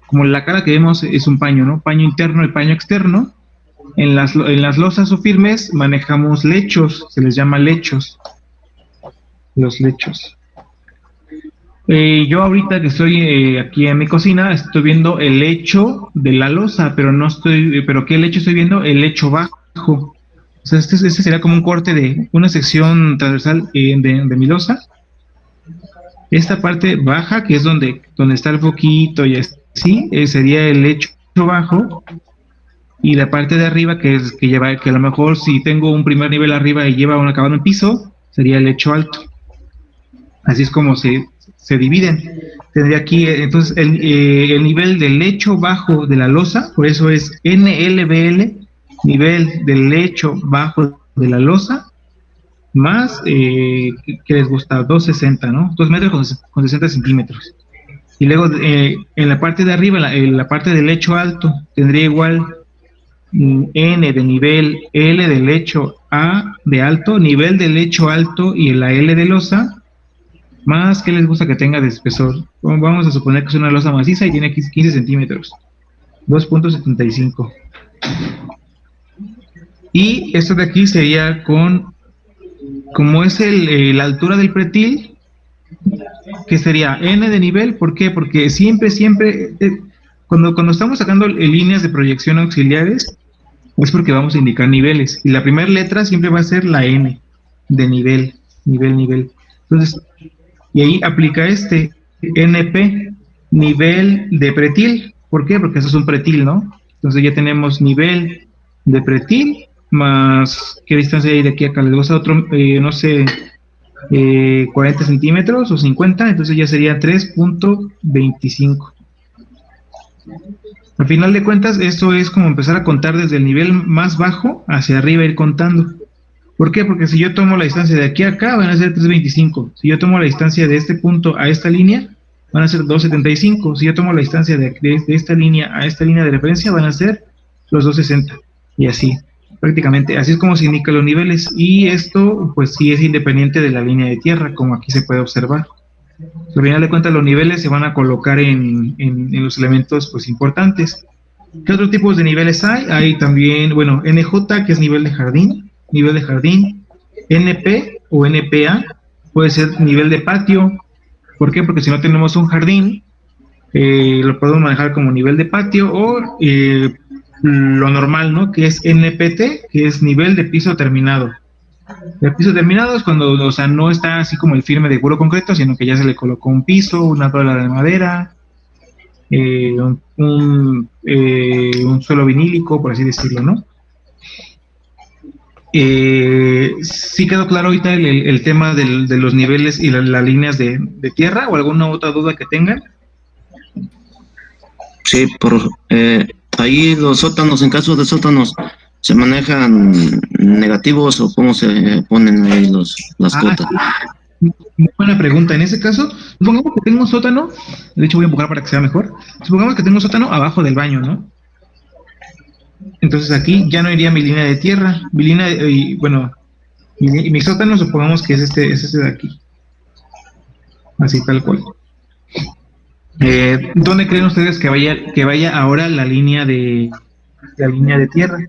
como la cara que vemos es un paño, ¿no? Paño interno y paño externo. En las losas o firmes manejamos lechos, se les llama lechos. Los lechos. Yo ahorita que estoy aquí en mi cocina, estoy viendo el lecho de la losa, pero ¿qué lecho estoy viendo? El lecho bajo. O sea, este sería como un corte de una sección transversal de mi losa. Esta parte baja, que es donde está el foquito y así, sería el lecho bajo. Y la parte de arriba, que a lo mejor si tengo un primer nivel arriba y lleva un acabado en piso, sería el lecho alto. Así es como se dividen. Tendría aquí, entonces, el nivel del lecho bajo de la losa, por eso es NLBL, nivel del lecho bajo de la losa, más, ¿qué les gusta? 260, ¿no? 2 metros con 60 centímetros. Y luego, en la parte de arriba, en la parte del lecho alto, tendría igual N de nivel, L de lecho, A de alto, nivel de lecho alto y la L de losa, más que les gusta que tenga de espesor. Vamos a suponer que es una losa maciza y tiene 15 centímetros, 2.75. Y esto de aquí sería con como es la altura del pretil, que sería n de nivel. ¿Por qué? Porque siempre, cuando estamos sacando líneas de proyección auxiliares, es porque vamos a indicar niveles. Y la primera letra siempre va a ser la n de nivel. Entonces, y ahí aplica NP, nivel de pretil. ¿Por qué? Porque eso es un pretil, ¿no? Entonces ya tenemos nivel de pretil más, ¿qué distancia hay de aquí a acá? Les voy a hacer otro, no sé, 40 centímetros o 50, entonces ya sería 3.25. Al final de cuentas, esto es como empezar a contar desde el nivel más bajo hacia arriba, ir contando. ¿Por qué? Porque si yo tomo la distancia de aquí a acá, van a ser 3.25. Si yo tomo la distancia de este punto a esta línea, van a ser 2.75. Si yo tomo la distancia de esta línea a esta línea de referencia, van a ser los 2.60. Y así, prácticamente. Así es como se indican los niveles. Y esto, pues sí es independiente de la línea de tierra, como aquí se puede observar. Al final de cuentas, los niveles se van a colocar en los elementos, pues, importantes. ¿Qué otros tipos de niveles hay? Hay también, bueno, NJ, que es nivel de jardín, NP o NPA, puede ser nivel de patio. ¿Por qué? Porque si no tenemos un jardín, lo podemos manejar como nivel de patio, o lo normal, ¿no? Que es NPT, que es nivel de piso terminado. El piso terminado es cuando, o sea, no está así como el firme de puro concreto, sino que ya se le colocó un piso, una tabla de madera, un suelo vinílico, por así decirlo, ¿no? ¿Sí quedó claro ahorita el tema de los niveles y las líneas de tierra, o alguna otra duda que tengan?
Sí, ahí los sótanos, en caso de sótanos, ¿se manejan negativos o cómo se ponen ahí las cotas?
Muy buena pregunta. En ese caso, supongamos que tengo un sótano, de hecho voy a empujar para que sea mejor. Supongamos que tengo un sótano abajo del baño, ¿no? Entonces aquí ya no iría mi línea de tierra. Mi sótano, supongamos que es este de aquí. Así tal cual. ¿Dónde creen ustedes que vaya ahora la línea de tierra?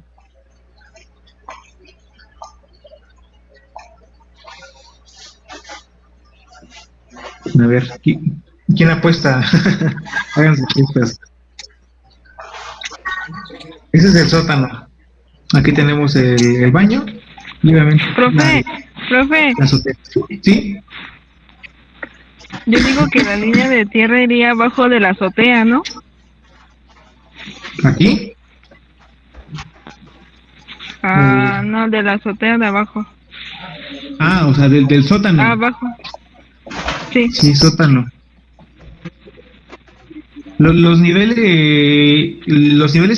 A ver, ¿quién apuesta? Háganse apuestas. Ese es el sótano. Aquí tenemos el baño y obviamente
Profe,
la azotea. ¿Sí?
Yo digo que la línea de tierra iría abajo de la azotea, ¿no?
¿Aquí?
No, de la azotea de abajo.
O sea, del sótano.
Abajo. Sí.
Sí, sótano. Los niveles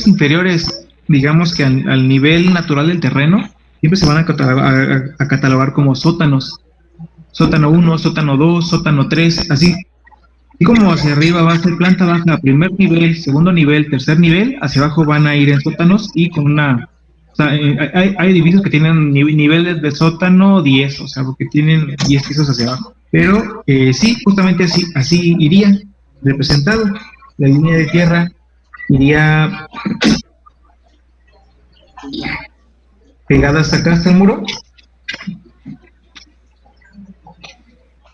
inferiores, digamos que al nivel natural del terreno, siempre se van a catalogar como sótanos. Sótano 1, sótano 2, sótano 3, así. Y como hacia arriba va a ser planta baja, primer nivel, segundo nivel, tercer nivel, hacia abajo van a ir en sótanos y con una... O sea, hay edificios que tienen niveles de sótano 10, o sea, porque tienen 10 pisos hacia abajo. Pero sí, justamente así iría representado. La línea de tierra iría pegada hasta acá, hasta el muro.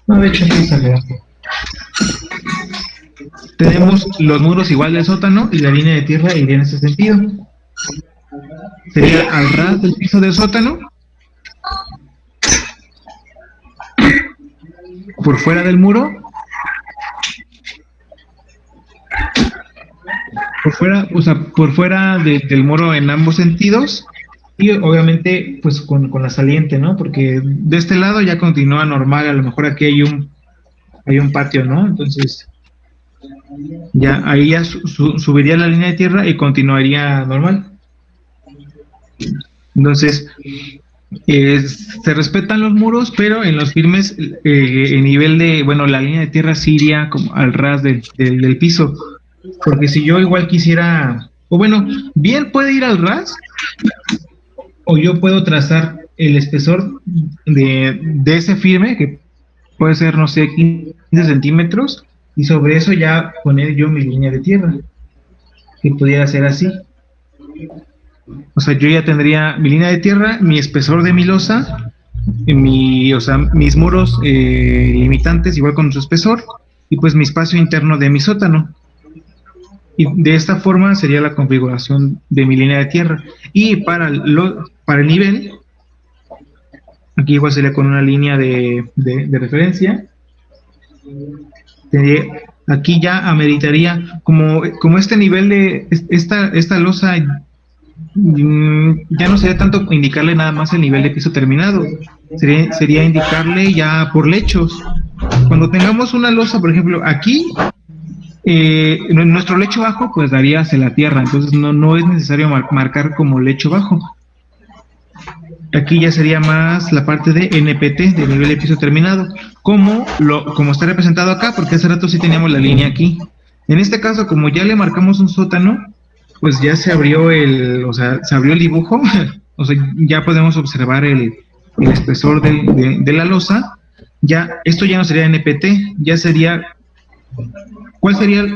No, de hecho, aquí sale. Tenemos los muros igual del sótano y la línea de tierra iría en ese sentido. Sería al ras del piso del sótano, por fuera del muro, por fuera del muro en ambos sentidos, y obviamente pues con la saliente, ¿no? Porque de este lado ya continúa normal, a lo mejor aquí hay un patio, ¿no? Entonces ya ahí ya subiría la línea de tierra y continuaría normal. Entonces se respetan los muros, pero en los firmes el nivel la línea de tierra sí iría como al ras del piso, porque si yo igual quisiera, bien puede ir al ras, o yo puedo trazar el espesor de ese firme, que puede ser, no sé, 15 centímetros, y sobre eso ya poner yo mi línea de tierra, que pudiera ser así. O sea, yo ya tendría mi línea de tierra, mi espesor de mi losa, o sea, mis muros limitantes igual con su espesor y pues mi espacio interno de mi sótano. Y de esta forma sería la configuración de mi línea de tierra. Y para el nivel, aquí igual sería con una línea de referencia. Aquí ya ameritaría, como este nivel de esta losa, ya no sería tanto indicarle nada más el nivel de piso terminado, sería indicarle ya por lechos. Cuando tengamos una losa, por ejemplo, aquí, nuestro lecho bajo pues daría hacia la tierra, entonces no es necesario marcar como lecho bajo. Aquí ya sería más la parte de NPT, de nivel de piso terminado, como está representado acá, porque hace rato sí teníamos la línea aquí. En este caso, como ya le marcamos un sótano, pues ya se abrió el dibujo, o sea, ya podemos observar el espesor de la losa. Ya, esto ya no sería NPT, ya sería, ¿cuál sería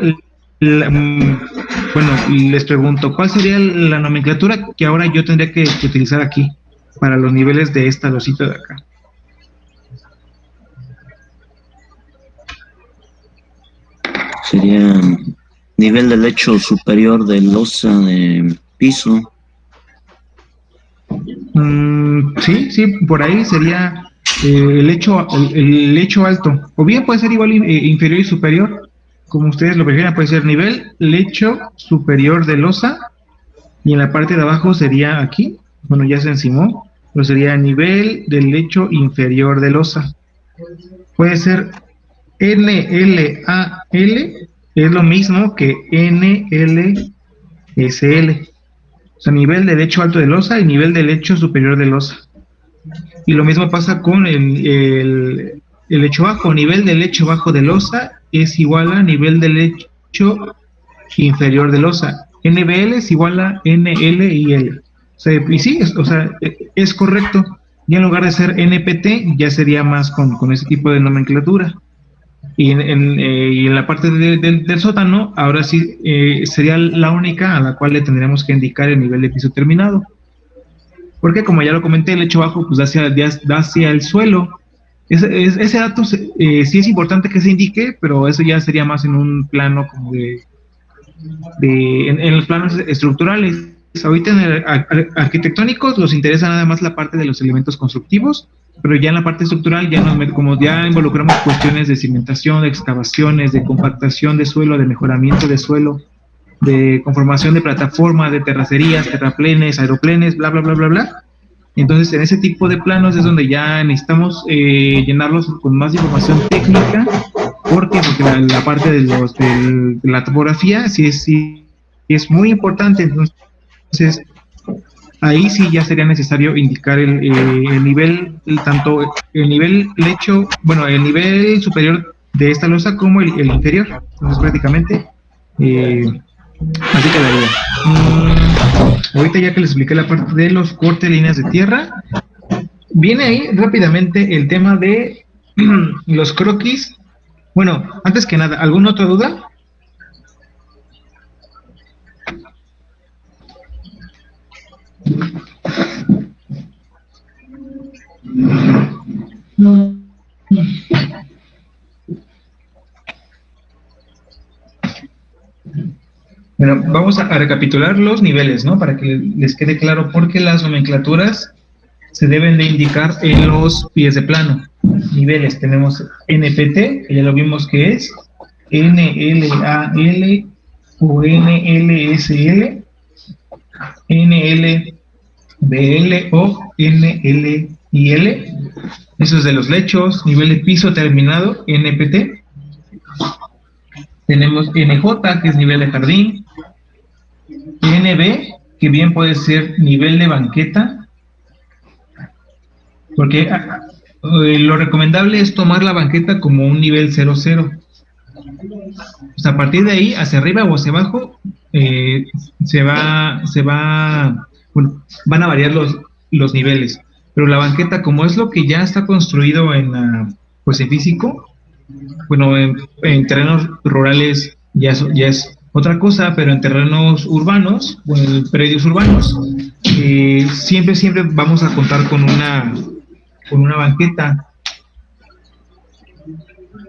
bueno, les pregunto, ¿cuál sería la nomenclatura que ahora yo tendría que utilizar aquí para los niveles de esta losita de acá?
Sería nivel de lecho superior de losa de piso.
Sí, por ahí sería el lecho alto, o bien puede ser igual inferior y superior, como ustedes lo prefieran. Puede ser nivel lecho superior de losa, y en la parte de abajo sería aquí, bueno, ya se encimó, pero sería nivel del lecho inferior de losa. Puede ser NLAL, es lo mismo que NLSL, o sea, nivel de lecho alto de losa y nivel de lecho superior de losa. Y lo mismo pasa con el lecho bajo. Nivel de lecho bajo de losa es igual a nivel de lecho inferior de losa. NBL es igual a NL y L. O sea, y sí, es correcto. Ya en lugar de ser NPT, ya sería más con ese tipo de nomenclatura. Y en la parte del sótano, ahora sí sería la única a la cual le tendríamos que indicar el nivel de piso terminado. Porque como ya lo comenté, el lecho bajo pues da hacia el suelo. Ese dato sí es importante que se indique, pero eso ya sería más en un plano como en los planos estructurales. Ahorita en arquitectónicos nos interesa nada más la parte de los elementos constructivos, pero ya en la parte estructural como ya involucramos cuestiones de cimentación, de excavaciones, de compactación de suelo, de mejoramiento de suelo, de conformación de plataforma, de terracerías, terraplenes, aeroplenes, bla, bla, bla, bla, bla. Entonces, en ese tipo de planos es donde ya necesitamos llenarlos con más información técnica, porque la parte de la topografía sí es muy importante. Entonces, ahí sí ya sería necesario indicar el nivel, tanto el nivel lecho, bueno, el nivel superior de esta losa como el inferior. Entonces, prácticamente, así quedaría. Ahorita ya que les expliqué la parte de los cortes de líneas de tierra, viene ahí rápidamente el tema de los croquis. Bueno, antes que nada, ¿alguna otra duda? Bueno, vamos a recapitular los niveles, ¿no? Para que les quede claro por qué las nomenclaturas se deben de indicar en los pies de plano. Niveles, tenemos NPT, que ya lo vimos que es, NLAL o NLSL, NLBL o NLIL. Eso es de los lechos. Nivel de piso terminado, NPT. Tenemos NJ, que es nivel de jardín. NB, que bien puede ser nivel de banqueta, porque lo recomendable es tomar la banqueta como un nivel 00. O sea, a partir de ahí, hacia arriba o hacia abajo, bueno, van a variar los niveles. Pero la banqueta, como es lo que ya está construido en físico, bueno, en terrenos rurales ya es otra cosa, pero en terrenos urbanos, bueno, en predios urbanos, siempre vamos a contar con con una banqueta.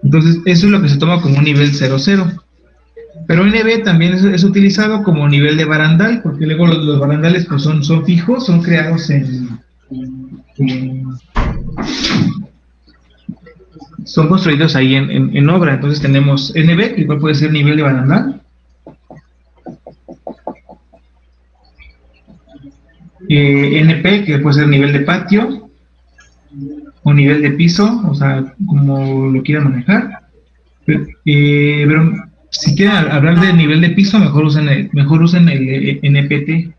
Entonces, eso es lo que se toma como un nivel 00. Pero NB también es utilizado como nivel de barandal, porque luego los barandales pues son fijos, son creados son construidos ahí en obra. Entonces tenemos NB, que igual puede ser nivel de barandal. NP, que puede ser nivel de patio, o nivel de piso, o sea, como lo quieran manejar. Pero si quieren hablar de nivel de piso, mejor usen el NPT,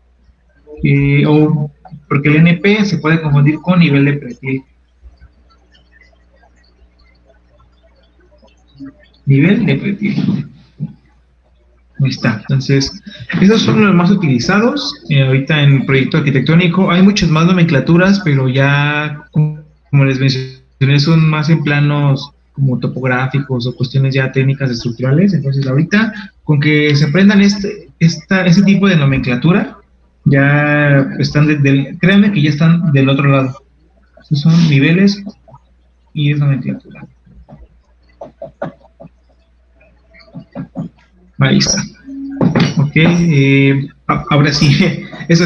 porque el NP se puede confundir con nivel de pretil. Nivel de pretil. Ahí está. Entonces, esos son los más utilizados ahorita en el proyecto arquitectónico. Hay muchas más nomenclaturas, pero ya, como les mencioné, son más en planos como topográficos o cuestiones ya técnicas estructurales. Entonces, ahorita, con que se aprendan ese tipo de nomenclatura, ya están, créanme que ya están del otro lado. Esos son niveles y es nomenclatura. Ahí está. Ok, ahora sí, eso.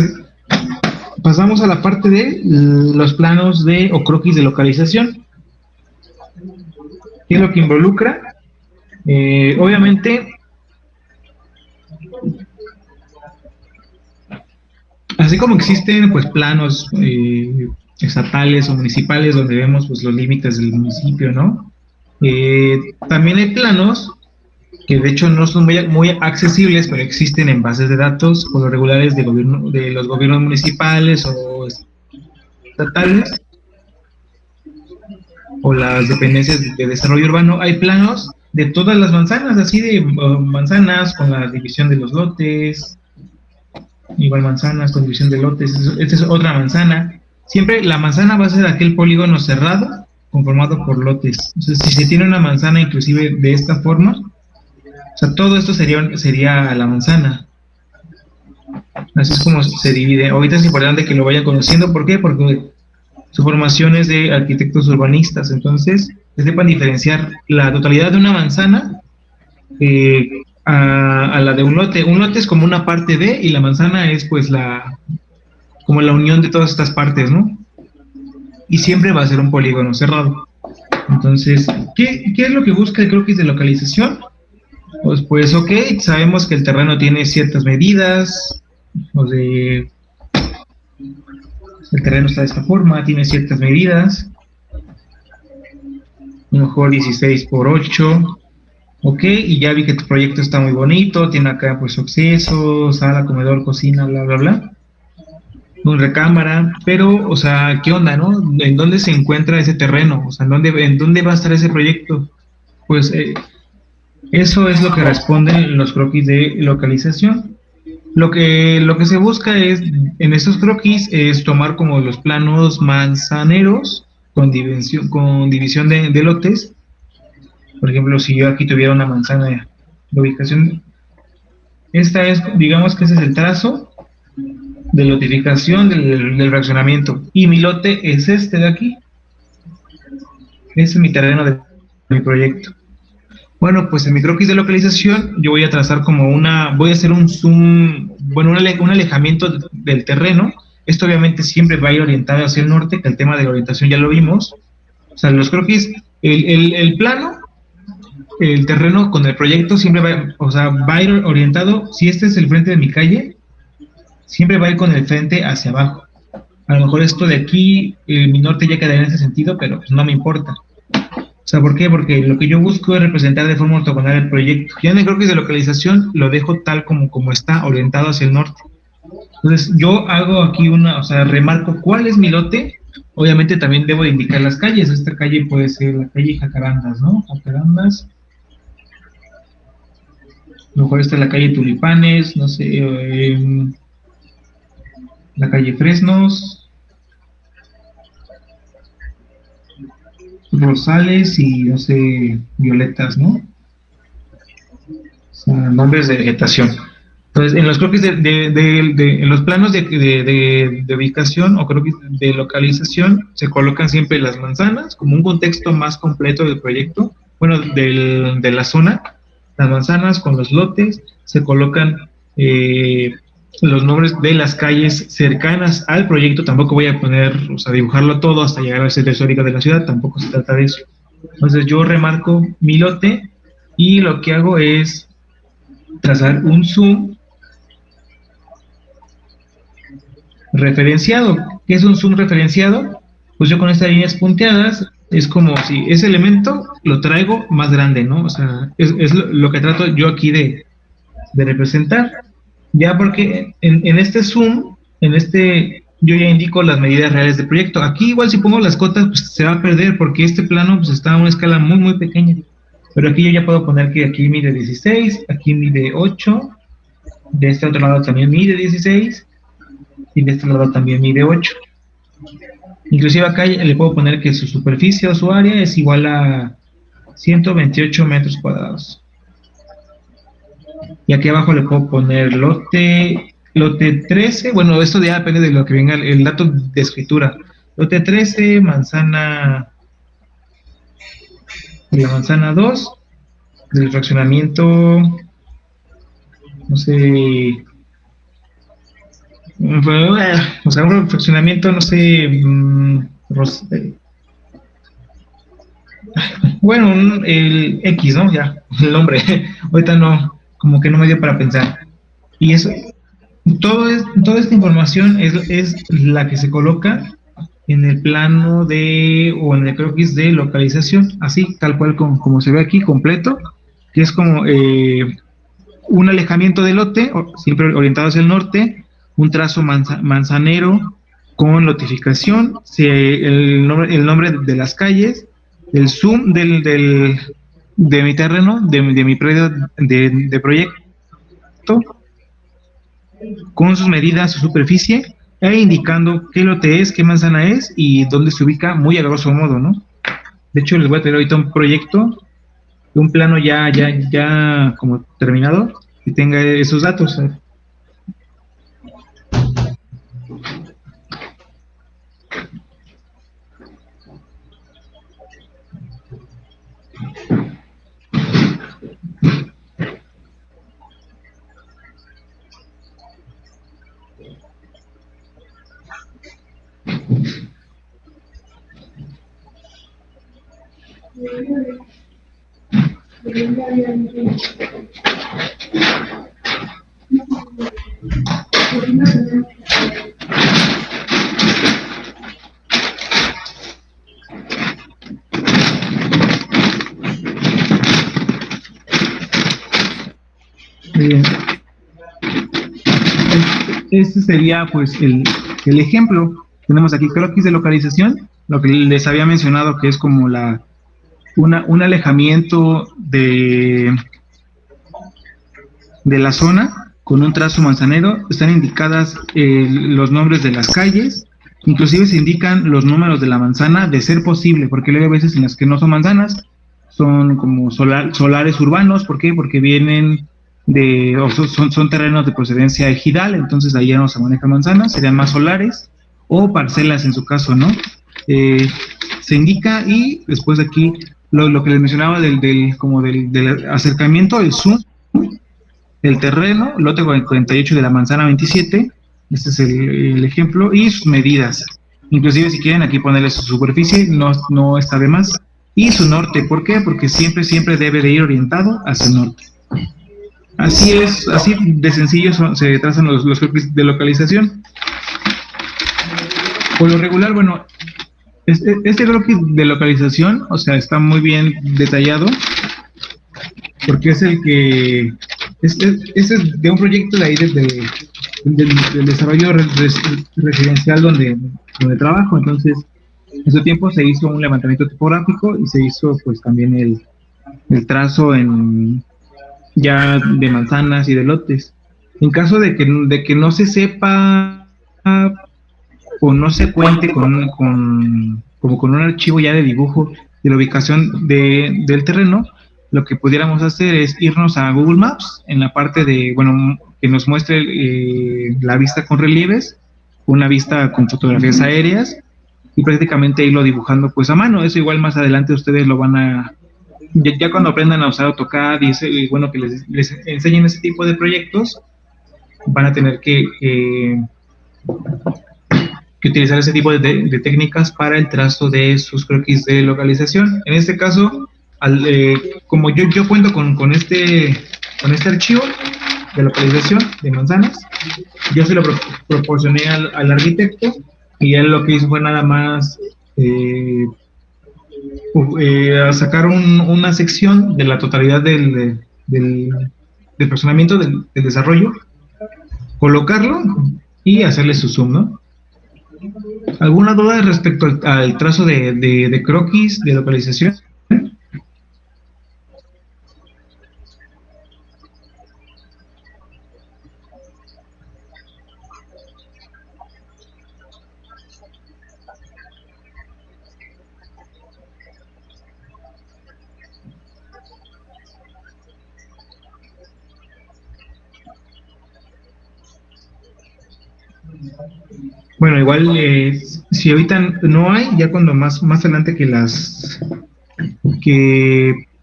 Pasamos a la parte de los planos o croquis de localización. ¿Qué es lo que involucra? Obviamente, así como existen pues planos estatales o municipales donde vemos pues los límites del municipio, ¿no? También hay planos que de hecho no son muy accesibles, pero existen en bases de datos por lo regulares de los gobiernos municipales o estatales o las dependencias de desarrollo urbano. Hay planos de todas las manzanas, así de manzanas con la división de los lotes, igual manzanas con división de lotes. Esta es otra manzana. Siempre la manzana va a ser aquel polígono cerrado conformado por lotes. Entonces, si se tiene una manzana inclusive de esta forma, o sea, todo esto sería la manzana. Así es como se divide. Ahorita es importante que lo vayan conociendo. ¿Por qué? Porque su formación es de arquitectos urbanistas. Entonces, que sepan diferenciar la totalidad de una manzana a la de un lote. Un lote es como una parte de, y la manzana es pues como la unión de todas estas partes, ¿no? Y siempre va a ser un polígono cerrado. Entonces, ¿qué es lo que busca el croquis de localización? Pues ok, sabemos que el terreno tiene ciertas medidas, el terreno está de esta forma, tiene ciertas medidas, a lo mejor 16 por 8, ok, y ya vi que tu proyecto está muy bonito, tiene acá pues acceso, sala, comedor, cocina, bla, bla, bla, una recámara, pero, o sea, ¿qué onda, no? ¿En dónde se encuentra ese terreno? O sea, ¿en dónde va a estar ese proyecto? Pues eso es lo que responden los croquis de localización. Lo que se busca en estos croquis es tomar como los planos manzaneros con división de lotes. Por ejemplo, si yo aquí tuviera una manzana de ubicación, esta es, digamos que ese es el trazo de lotificación del fraccionamiento. Y mi lote es este de aquí. Ese es mi terreno de mi proyecto. Bueno, pues en mi croquis de localización yo voy a trazar voy a hacer un zoom, bueno, un alejamiento del terreno. Esto obviamente siempre va a ir orientado hacia el norte, que el tema de la orientación ya lo vimos. O sea, los croquis, el plano, el terreno con el proyecto siempre va a ir orientado. Si este es el frente de mi calle, siempre va a ir con el frente hacia abajo. A lo mejor esto de aquí, mi norte ya quedaría en ese sentido, pero pues no me importa. O sea, ¿por qué? Porque lo que yo busco es representar de forma ortogonal el proyecto. Ya en el croquis de localización lo dejo tal como está, orientado hacia el norte. Entonces, yo hago aquí remarco cuál es mi lote. Obviamente también debo de indicar las calles. Esta calle puede ser la calle Jacarandas, ¿no? Jacarandas. A lo mejor esta es la calle Tulipanes, no sé, la calle Fresnos, Rosales y, no sé, Violetas, ¿no? O sea, nombres de vegetación. Entonces, en los croquis en los planos de ubicación o croquis de localización se colocan siempre las manzanas como un contexto más completo del proyecto, bueno, de la zona, las manzanas con los lotes, se colocan los nombres de las calles cercanas al proyecto. Tampoco voy a poner, o sea, dibujarlo todo hasta llegar al centro histórico de la ciudad, tampoco se trata de eso. Entonces yo remarco mi lote y lo que hago es trazar un zoom referenciado. ¿Qué es un zoom referenciado? Pues yo con estas líneas punteadas es como si ese elemento lo traigo más grande, ¿no? O sea, es lo que trato yo aquí de representar. Ya porque en este zoom, yo ya indico las medidas reales del proyecto. Aquí igual si pongo las cotas, pues se va a perder porque este plano pues está a una escala muy, muy pequeña. Pero aquí yo ya puedo poner que aquí mide 16, aquí mide 8, de este otro lado también mide 16, y de este lado también mide 8. Inclusive acá le puedo poner que su superficie o su área es igual a 128 metros cuadrados. Y aquí abajo le puedo poner lote 13, bueno, esto ya depende de lo que venga el dato de escritura. Lote 13, manzana, la manzana 2, del fraccionamiento, no sé, o sea, un fraccionamiento, no sé, bueno, el X, ¿no? Ya, el nombre, ahorita no, como que no me dio para pensar. Y eso, toda esta información es la que se coloca en el plano o en el croquis de localización, así, tal cual como se ve aquí, completo, que es como un alejamiento del lote, siempre orientado hacia el norte, un trazo manzanero con lotificación, el nombre de las calles, el zoom de mi terreno, de mi predio de proyecto, con sus medidas, su superficie, e indicando qué lote es, qué manzana es y dónde se ubica, muy a grosso modo, ¿no? De hecho, les voy a tener ahorita un proyecto, un plano ya como terminado, que tenga esos datos. Bien. Este sería pues el ejemplo. Tenemos aquí croquis de localización, lo que les había mencionado que es como un alejamiento de la zona con un trazo manzanero. Están indicadas los nombres de las calles, inclusive se indican los números de la manzana de ser posible, porque luego hay veces en las que no son manzanas, son como solares urbanos. ¿Por qué? Porque vienen son terrenos de procedencia ejidal, entonces ahí ya no se manejan manzanas, serían más solares o parcelas en su caso, ¿no? Se indica, y después aquí lo que les mencionaba del acercamiento, el zoom, el terreno, lote 48 de la manzana 27, este es el ejemplo, y sus medidas. Inclusive si quieren aquí ponerle su superficie, no está de más. Y su norte, ¿por qué? Porque siempre debe de ir orientado hacia el norte. Así es, así de sencillo se trazan los croquis de localización. Por lo regular, bueno, este croquis de localización, o sea, está muy bien detallado, porque es el que es de un proyecto de ahí del desarrollo residencial donde trabajo. Entonces, en su tiempo se hizo un levantamiento topográfico y se hizo pues también el trazo ya de manzanas y de lotes. En caso de que no se sepa o no se cuente con un archivo ya de dibujo de la ubicación del terreno, lo que pudiéramos hacer es irnos a Google Maps en la parte que que nos muestre la vista con relieves, una vista con fotografías aéreas, y prácticamente irlo dibujando pues a mano. Eso igual más adelante ustedes lo van a, ya cuando aprendan a usar AutoCAD y bueno, que les enseñen ese tipo de proyectos, van a tener que utilizar ese tipo de técnicas para el trazo de sus croquis de localización. En este caso, como yo cuento con este archivo de localización de manzanas, yo se lo proporcioné al arquitecto, y él lo que hizo fue nada más sacar una sección de la totalidad del fraccionamiento del desarrollo, colocarlo y hacerle su zoom, ¿no? ¿Alguna duda respecto al trazo de croquis de localización? Bueno, igual si ahorita no hay, ya cuando más adelante que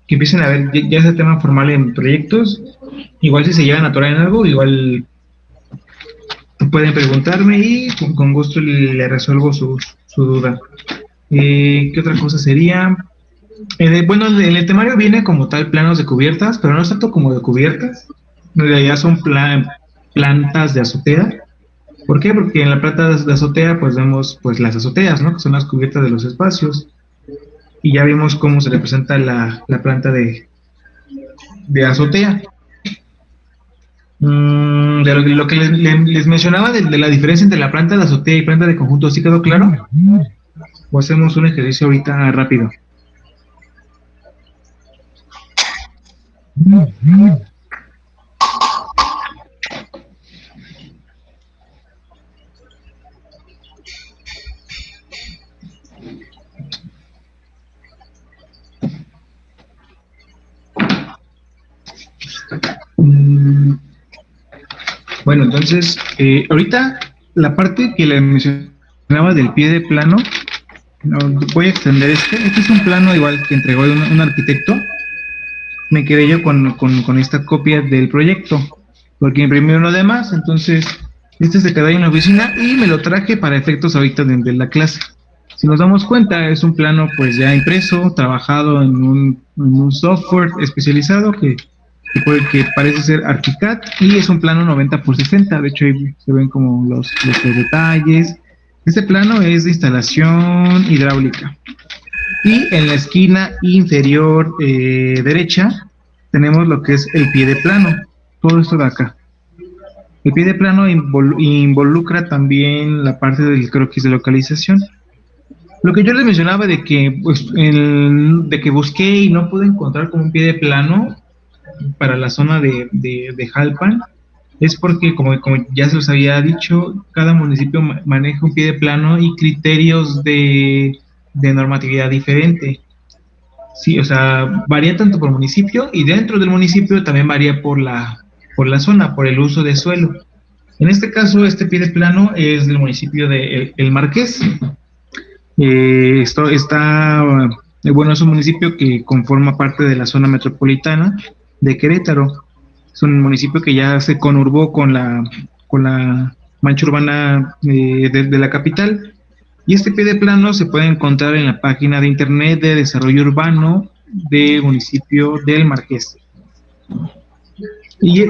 empiecen a ver ya ese tema formal en proyectos, igual si se llegan a atorar en algo, igual pueden preguntarme y con gusto le resuelvo su duda. ¿Qué otra cosa sería? Bueno, en el temario viene como tal planos de cubiertas, pero no es tanto como de cubiertas, en realidad son plantas de azotea. ¿Por qué? Porque en la planta de azotea pues vemos pues las azoteas, ¿no? Que son las cubiertas de los espacios. Y ya vimos cómo se representa la planta de azotea. De lo que les mencionaba de la diferencia entre la planta de azotea y planta de conjunto, ¿sí quedó claro? O hacemos un ejercicio ahorita rápido. Bueno, entonces, ahorita la parte que le mencionaba del pie de plano, voy a extender este es un plano igual que entregó un arquitecto. Me quedé yo con esta copia del proyecto, porque imprimí uno de más, entonces este se quedó ahí en la oficina y me lo traje para efectos ahorita de la clase. Si nos damos cuenta, es un plano pues ya impreso, trabajado en un software especializado que parece ser ArchiCAD, y es un plano 90x60, de hecho ahí se ven como los detalles. Este plano es de instalación hidráulica, y en la esquina inferior derecha tenemos lo que es el pie de plano, todo esto de acá. El pie de plano involucra también la parte del croquis de localización. Lo que yo les mencionaba de que busqué y no pude encontrar como un pie de plano para la zona de Jalpan, es porque, como ya se los había dicho, cada municipio maneja un pie de plano y criterios de normatividad diferente. Sí, o sea, varía tanto por municipio, y dentro del municipio también varía por la zona, por el uso de suelo. En este caso, este pie de plano es del municipio de El Marqués. Esto está, bueno, es un municipio que conforma parte de la zona metropolitana de Querétaro. Es un municipio que ya se conurbó con la mancha urbana de la capital, y este pie de plano se puede encontrar en la página de internet de desarrollo urbano del municipio del Marqués. Y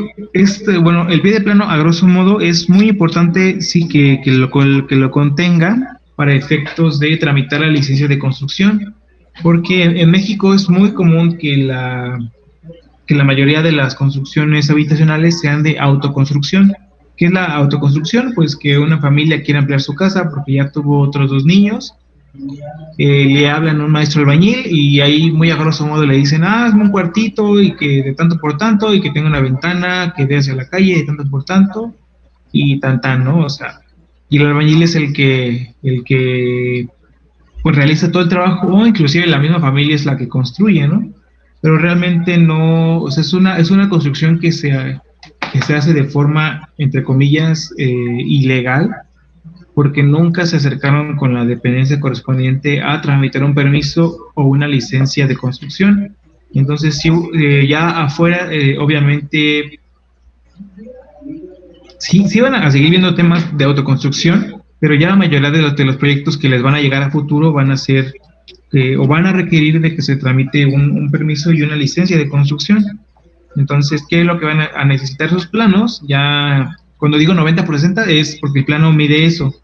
bueno, el pie de plano a grosso modo es muy importante, sí, que lo contenga para efectos de tramitar la licencia de construcción, porque en México es muy común que la mayoría de las construcciones habitacionales sean de autoconstrucción. ¿Qué es la autoconstrucción? Pues que una familia quiere ampliar su casa porque ya tuvo otros 2 niños, le hablan a un maestro albañil y ahí muy a grosso modo le dicen, hazme un cuartito y que de tanto por tanto, y que tenga una ventana que dé hacia la calle de tanto por tanto, y tan, ¿no? O sea, y el albañil es el que pues realiza todo el trabajo, o inclusive la misma familia es la que construye, ¿no? Pero realmente no, o sea, es una construcción que que se hace de forma, entre comillas, ilegal, porque nunca se acercaron con la dependencia correspondiente a tramitar un permiso o una licencia de construcción. Entonces, sí, ya afuera, obviamente, sí van a seguir viendo temas de autoconstrucción, pero ya la mayoría de los proyectos que les van a llegar a futuro van a ser, o van a requerir de que se tramite un permiso y una licencia de construcción. Entonces, ¿qué es lo que van a necesitar sus planos? Ya, cuando digo 90 por 60 es porque el plano mide eso.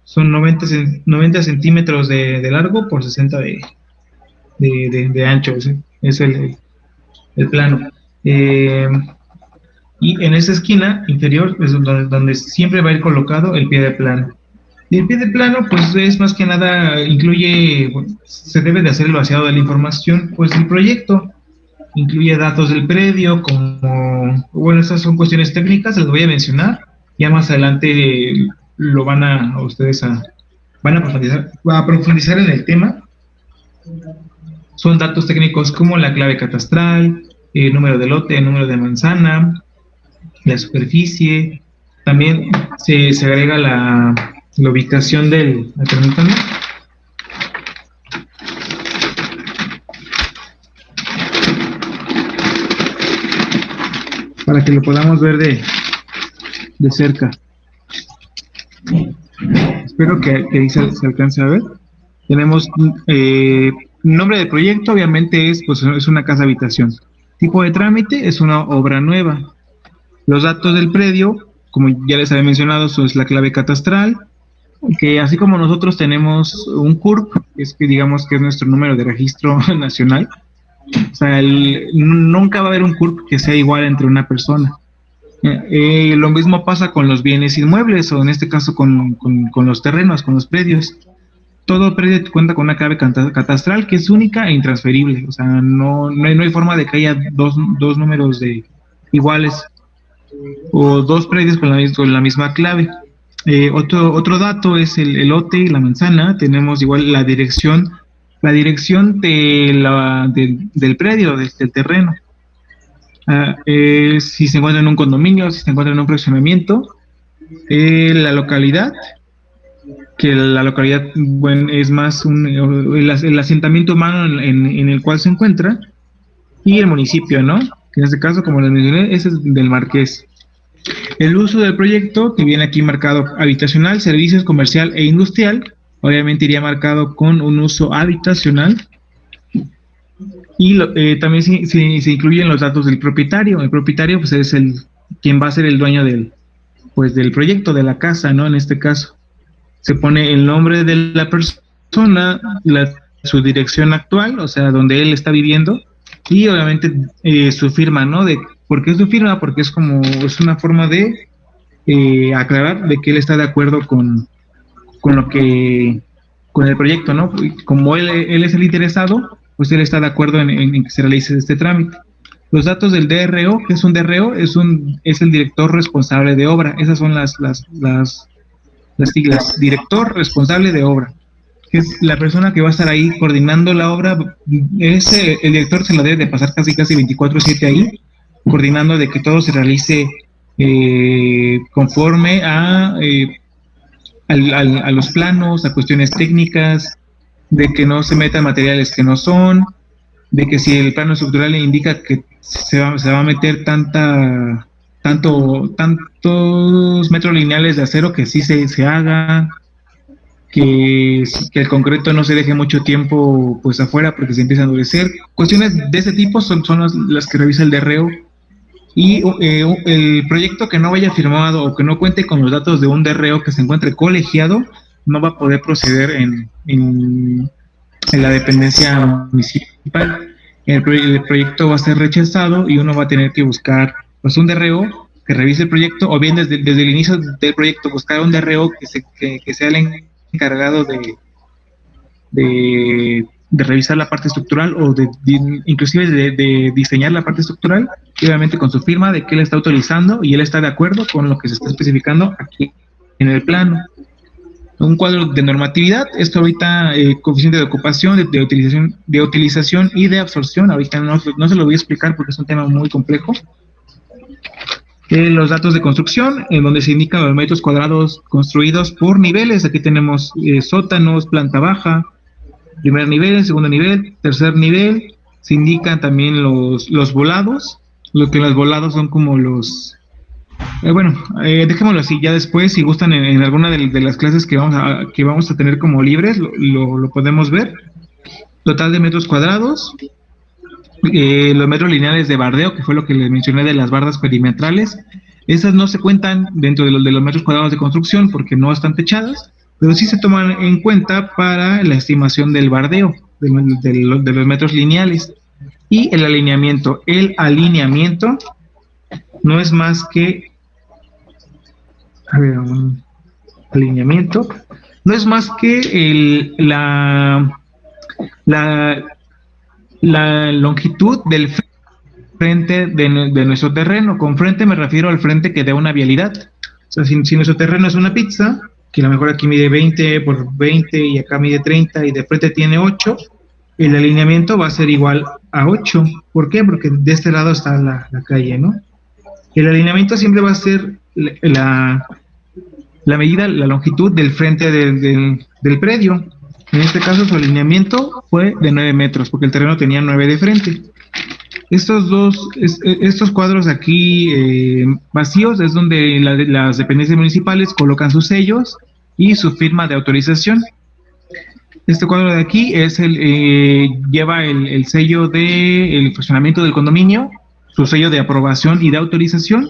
Son 90 centímetros de largo por 60 de ancho. Es el plano. Y en esa esquina inferior es donde siempre va a ir colocado el pie de plano. Y el pie de plano, pues es más que nada, incluye, se debe de hacer el vaciado de la información, pues el proyecto. Incluye datos del predio, como, bueno, estas son cuestiones técnicas, las voy a mencionar, ya más adelante lo van a profundizar en el tema. Son datos técnicos como la clave catastral, el número de lote, el número de manzana, la superficie, también se agrega la ubicación del, permítanme, para que lo podamos ver de cerca. Espero que ahí se alcance a ver. Tenemos nombre del proyecto, obviamente es una casa habitación. Tipo de trámite es una obra nueva. Los datos del predio, como ya les había mencionado, es la clave catastral, que así como nosotros tenemos un CURP, que digamos que es nuestro número de registro nacional. O sea, nunca va a haber un CURP que sea igual entre una persona. Lo mismo pasa con los bienes inmuebles, o en este caso con los terrenos, con los predios. Todo predio cuenta con una clave catastral que es única e intransferible. O sea, no hay forma de que haya dos números iguales o dos predios con la misma clave. Otro dato es el lote y la manzana. Tenemos igual la dirección del predio, del terreno. Si se encuentra en un condominio, si se encuentra en un fraccionamiento. La localidad, que la localidad, bueno, es más el asentamiento humano en el cual se encuentra, y el municipio, ¿no? Que en este caso, como les mencioné, ese es del Marqués. El uso del proyecto, que viene aquí marcado habitacional, servicios, comercial e industrial, obviamente iría marcado con un uso habitacional. Y también se incluyen los datos del propietario. El propietario, pues, es quien va a ser el dueño del proyecto, de la casa, ¿no? En este caso, se pone el nombre de la persona, su dirección actual, o sea, donde él está viviendo, y obviamente su firma, ¿no? ¿Por qué su firma? Porque es una forma de aclarar de que él está de acuerdo con el proyecto, ¿no? Como él es el interesado, pues él está de acuerdo en que se realice este trámite. Los datos del DRO, ¿qué es un DRO? Es el director responsable de obra. Esas son las siglas, director responsable de obra, que es la persona que va a estar ahí coordinando la obra. El director se la debe de pasar casi 24/7 ahí, coordinando de que todo se realice conforme a los planos, a cuestiones técnicas, de que no se metan materiales que no son, de que si el plano estructural le indica que se va a meter tantos metros lineales de acero, que sí se haga, que el concreto no se deje mucho tiempo pues afuera porque se empieza a endurecer. Cuestiones de ese tipo son las que revisa el DRO. Y el proyecto que no vaya firmado o que no cuente con los datos de un DRO que se encuentre colegiado no va a poder proceder en la dependencia municipal. El proyecto va a ser rechazado y uno va a tener que buscar pues un DRO que revise el proyecto, o bien desde el inicio del proyecto buscar un DRO que sea el encargado de revisar la parte estructural, o inclusive de diseñar la parte estructural, y obviamente con su firma de que él está autorizando y él está de acuerdo con lo que se está especificando aquí en el plano. Un cuadro de normatividad, esto ahorita, coeficiente de ocupación, de utilización y de absorción, ahorita no se lo voy a explicar porque es un tema muy complejo. Los datos de construcción, en donde se indican los metros cuadrados construidos por niveles. Aquí tenemos sótanos, planta baja, primer nivel, segundo nivel, tercer nivel. Se indican también los volados. Lo que los volados son como los... dejémoslo así. Ya después, si gustan, en alguna de las clases que vamos a tener como libres, lo podemos ver. Total de metros cuadrados. Los metros lineales de bardeo, que fue lo que les mencioné de las bardas perimetrales, esas no se cuentan dentro de los metros cuadrados de construcción porque no están techadas, pero sí se toman en cuenta para la estimación del bardeo, de los metros lineales. Y el alineamiento no es más que, alineamiento, no es más que la longitud del frente de nuestro terreno. Con frente me refiero al frente que da una vialidad. O sea, si nuestro terreno es una pizza, que a lo mejor aquí mide 20 por 20 y acá mide 30 y de frente tiene 8, el alineamiento va a ser igual a 8. ¿Por qué? Porque de este lado está la calle, ¿no? El alineamiento siempre va a ser la medida, la longitud del frente del predio. En este caso su alineamiento fue de 9 metros, porque el terreno tenía 9 de frente. Estos cuadros aquí vacíos es donde las dependencias municipales colocan sus sellos y su firma de autorización. Este cuadro de aquí lleva el sello del funcionamiento del condominio, su sello de aprobación y de autorización.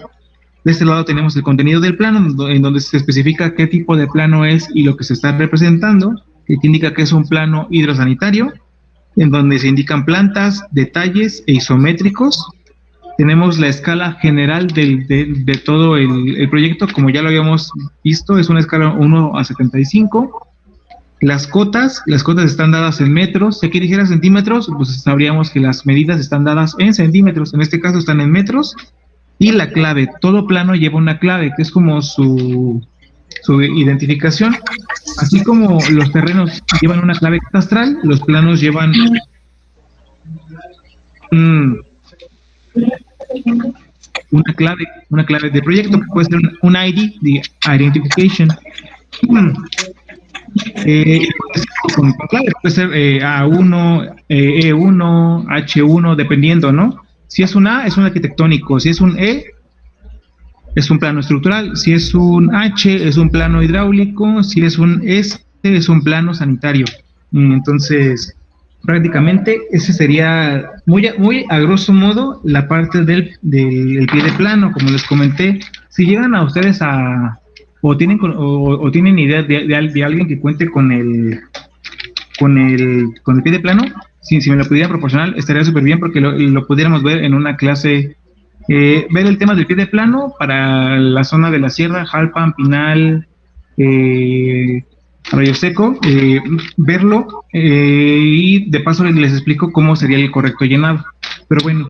De este lado tenemos el contenido del plano, en donde se especifica qué tipo de plano es y lo que se está representando, que indica que es un plano hidrosanitario, en donde se indican plantas, detalles e isométricos. Tenemos la escala general de todo el proyecto, como ya lo habíamos visto, es una escala 1:75. Las cotas están dadas en metros. Si aquí dijera centímetros, pues sabríamos que las medidas están dadas en centímetros. En este caso están en metros. Y la clave, todo plano lleva una clave, que es como su identificación. Así como los terrenos llevan una clave catastral, los planos llevan una clave de proyecto, que puede ser un ID, de identification. Con clave, puede ser A1, E1, H1, dependiendo, ¿no? Si es un A, es un arquitectónico. Si es un E, es un plano estructural. Si es un H, es un plano hidráulico. Si es un S, es un plano sanitario. Entonces, prácticamente ese sería muy a grosso modo la parte del pie de plano. Como les comenté, si llegan a ustedes o tienen idea de alguien que cuente con el pie de plano, si me lo pudieran proporcionar, estaría súper bien, porque lo pudiéramos ver en una clase. Ver el tema del pie de plano para la zona de la sierra, Jalpan, Pinal, Arroyo Seco, verlo, y de paso les explico cómo sería el correcto llenado. Pero bueno,